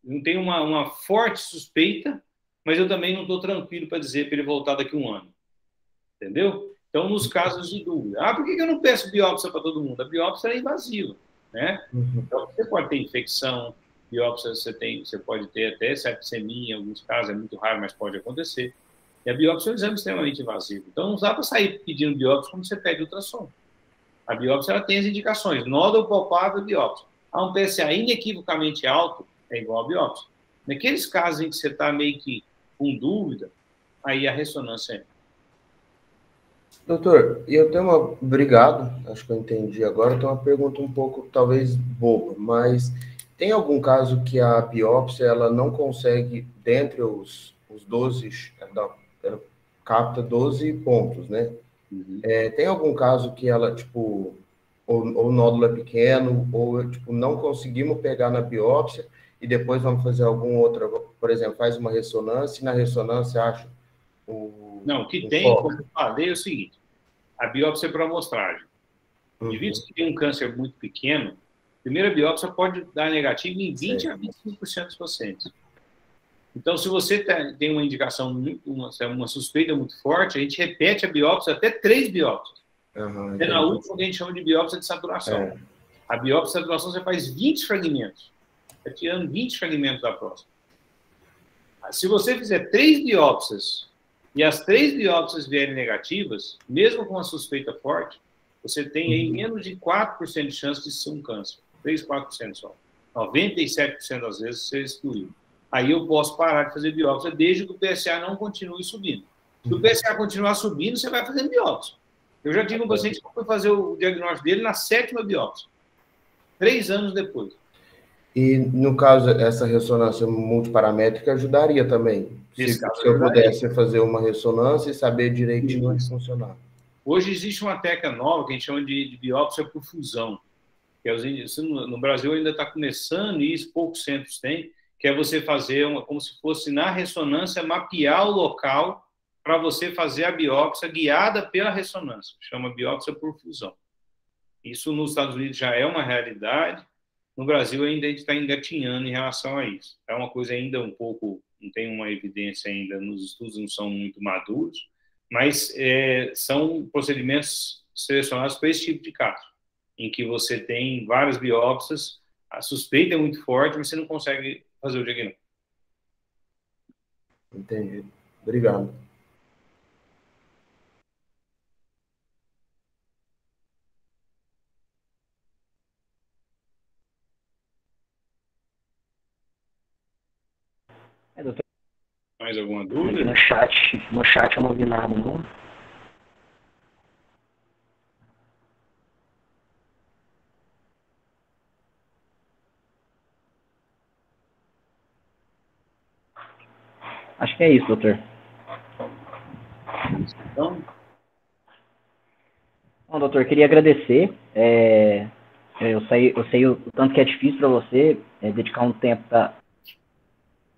não tenho uma forte suspeita, mas eu também não estou tranquilo para dizer para ele voltar daqui a um ano. Entendeu? Então, nos casos de dúvida. Por que eu não peço biópsia para todo mundo? A biópsia é invasiva, né? Então, você pode ter infecção, biópsia você pode ter até septicemia, em alguns casos é muito raro, mas pode acontecer. E a biópsia é um exame extremamente invasivo. Então, não dá para sair pedindo biópsia como você pede ultrassom. A biópsia ela tem as indicações. Nódulo palpável, biópsia. Um PSA inequivocamente alto, é igual a biópsia. Naqueles casos em que você está meio que com dúvida, aí a ressonância é. Doutor, e eu tenho uma... Obrigado, acho que eu entendi agora. Eu tenho uma pergunta um pouco, talvez, boba, mas tem algum caso que a biópsia ela não consegue, dentre os 12, ela capta 12 pontos, né? Tem algum caso que ela, tipo, ou o nódulo é pequeno, ou, tipo, não conseguimos pegar na biópsia e depois vamos fazer algum outra, por exemplo, faz uma ressonância e na ressonância acha o... Não, o que tem, como eu falei, é o seguinte, a biópsia é para amostragem. Indivíduos que têm um câncer muito pequeno, a primeira biópsia pode dar negativo em 20% a 25% dos pacientes. Então, se você tem uma indicação, uma suspeita muito forte, a gente repete a biópsia até 3 biópsias. É na última que a gente chama de biópsia de saturação. A biópsia de saturação você faz 20 fragmentos. Está tirando 20 fragmentos da próstata. Se você fizer 3 biópsias e as 3 biópsias vierem negativas, mesmo com uma suspeita forte, você tem aí menos de 4% de chance de ser um câncer. 3, 4% só. 97% das vezes ser excluído. Aí eu posso parar de fazer biópsia desde que o PSA não continue subindo. Se o PSA continuar subindo, você vai fazer biópsia. Eu já tive um paciente que foi fazer o diagnóstico dele na 7ª biópsia. 3 anos depois. E, no caso, essa ressonância multiparamétrica ajudaria também. Se eu pudesse fazer uma ressonância e saber direitinho onde funcionar. Hoje existe uma técnica nova que a gente chama de biópsia por fusão. Que no Brasil ainda está começando, e isso poucos centros têm, que é você fazer como se fosse na ressonância, mapear o local para você fazer a biópsia guiada pela ressonância. Chama biópsia por fusão. Isso nos Estados Unidos já é uma realidade. No Brasil ainda a gente está engatinhando em relação a isso. É uma coisa ainda um pouco, não tem uma evidência ainda, nos estudos não são muito maduros, mas são procedimentos selecionados para esse tipo de caso, em que você tem várias biópsias, a suspeita é muito forte, mas você não consegue fazer o diagnóstico. Entendi. Obrigado. Doutor, Mais alguma dúvida? No chat eu não vi nada, não. Acho que é isso, doutor. Então, Bom, doutor, queria agradecer. Eu sei o tanto que é difícil para você dedicar um tempo para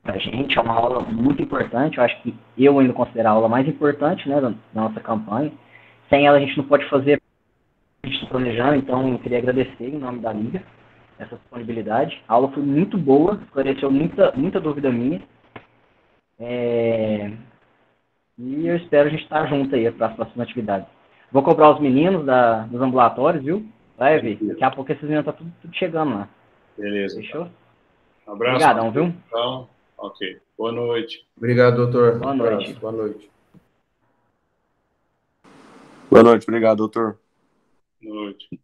a gente. É uma aula muito importante. Eu acho que eu ainda considero a aula mais importante, né, da nossa campanha. Sem ela a gente não pode fazer o que a gente está planejando. Então, eu queria agradecer em nome da Liga essa disponibilidade. A aula foi muito boa, esclareceu muita dúvida minha. E eu espero a gente estar junto aí para as próximas atividades. Vou cobrar os meninos dos ambulatórios, viu? Vai ver. Daqui a pouco esses meninos tá tudo chegando lá. Beleza. Fechou? Um abraço. Obrigadão, viu? Então, ok. Boa noite. Obrigado, doutor. Boa noite. Boa noite. Boa noite, obrigado, doutor. Boa noite.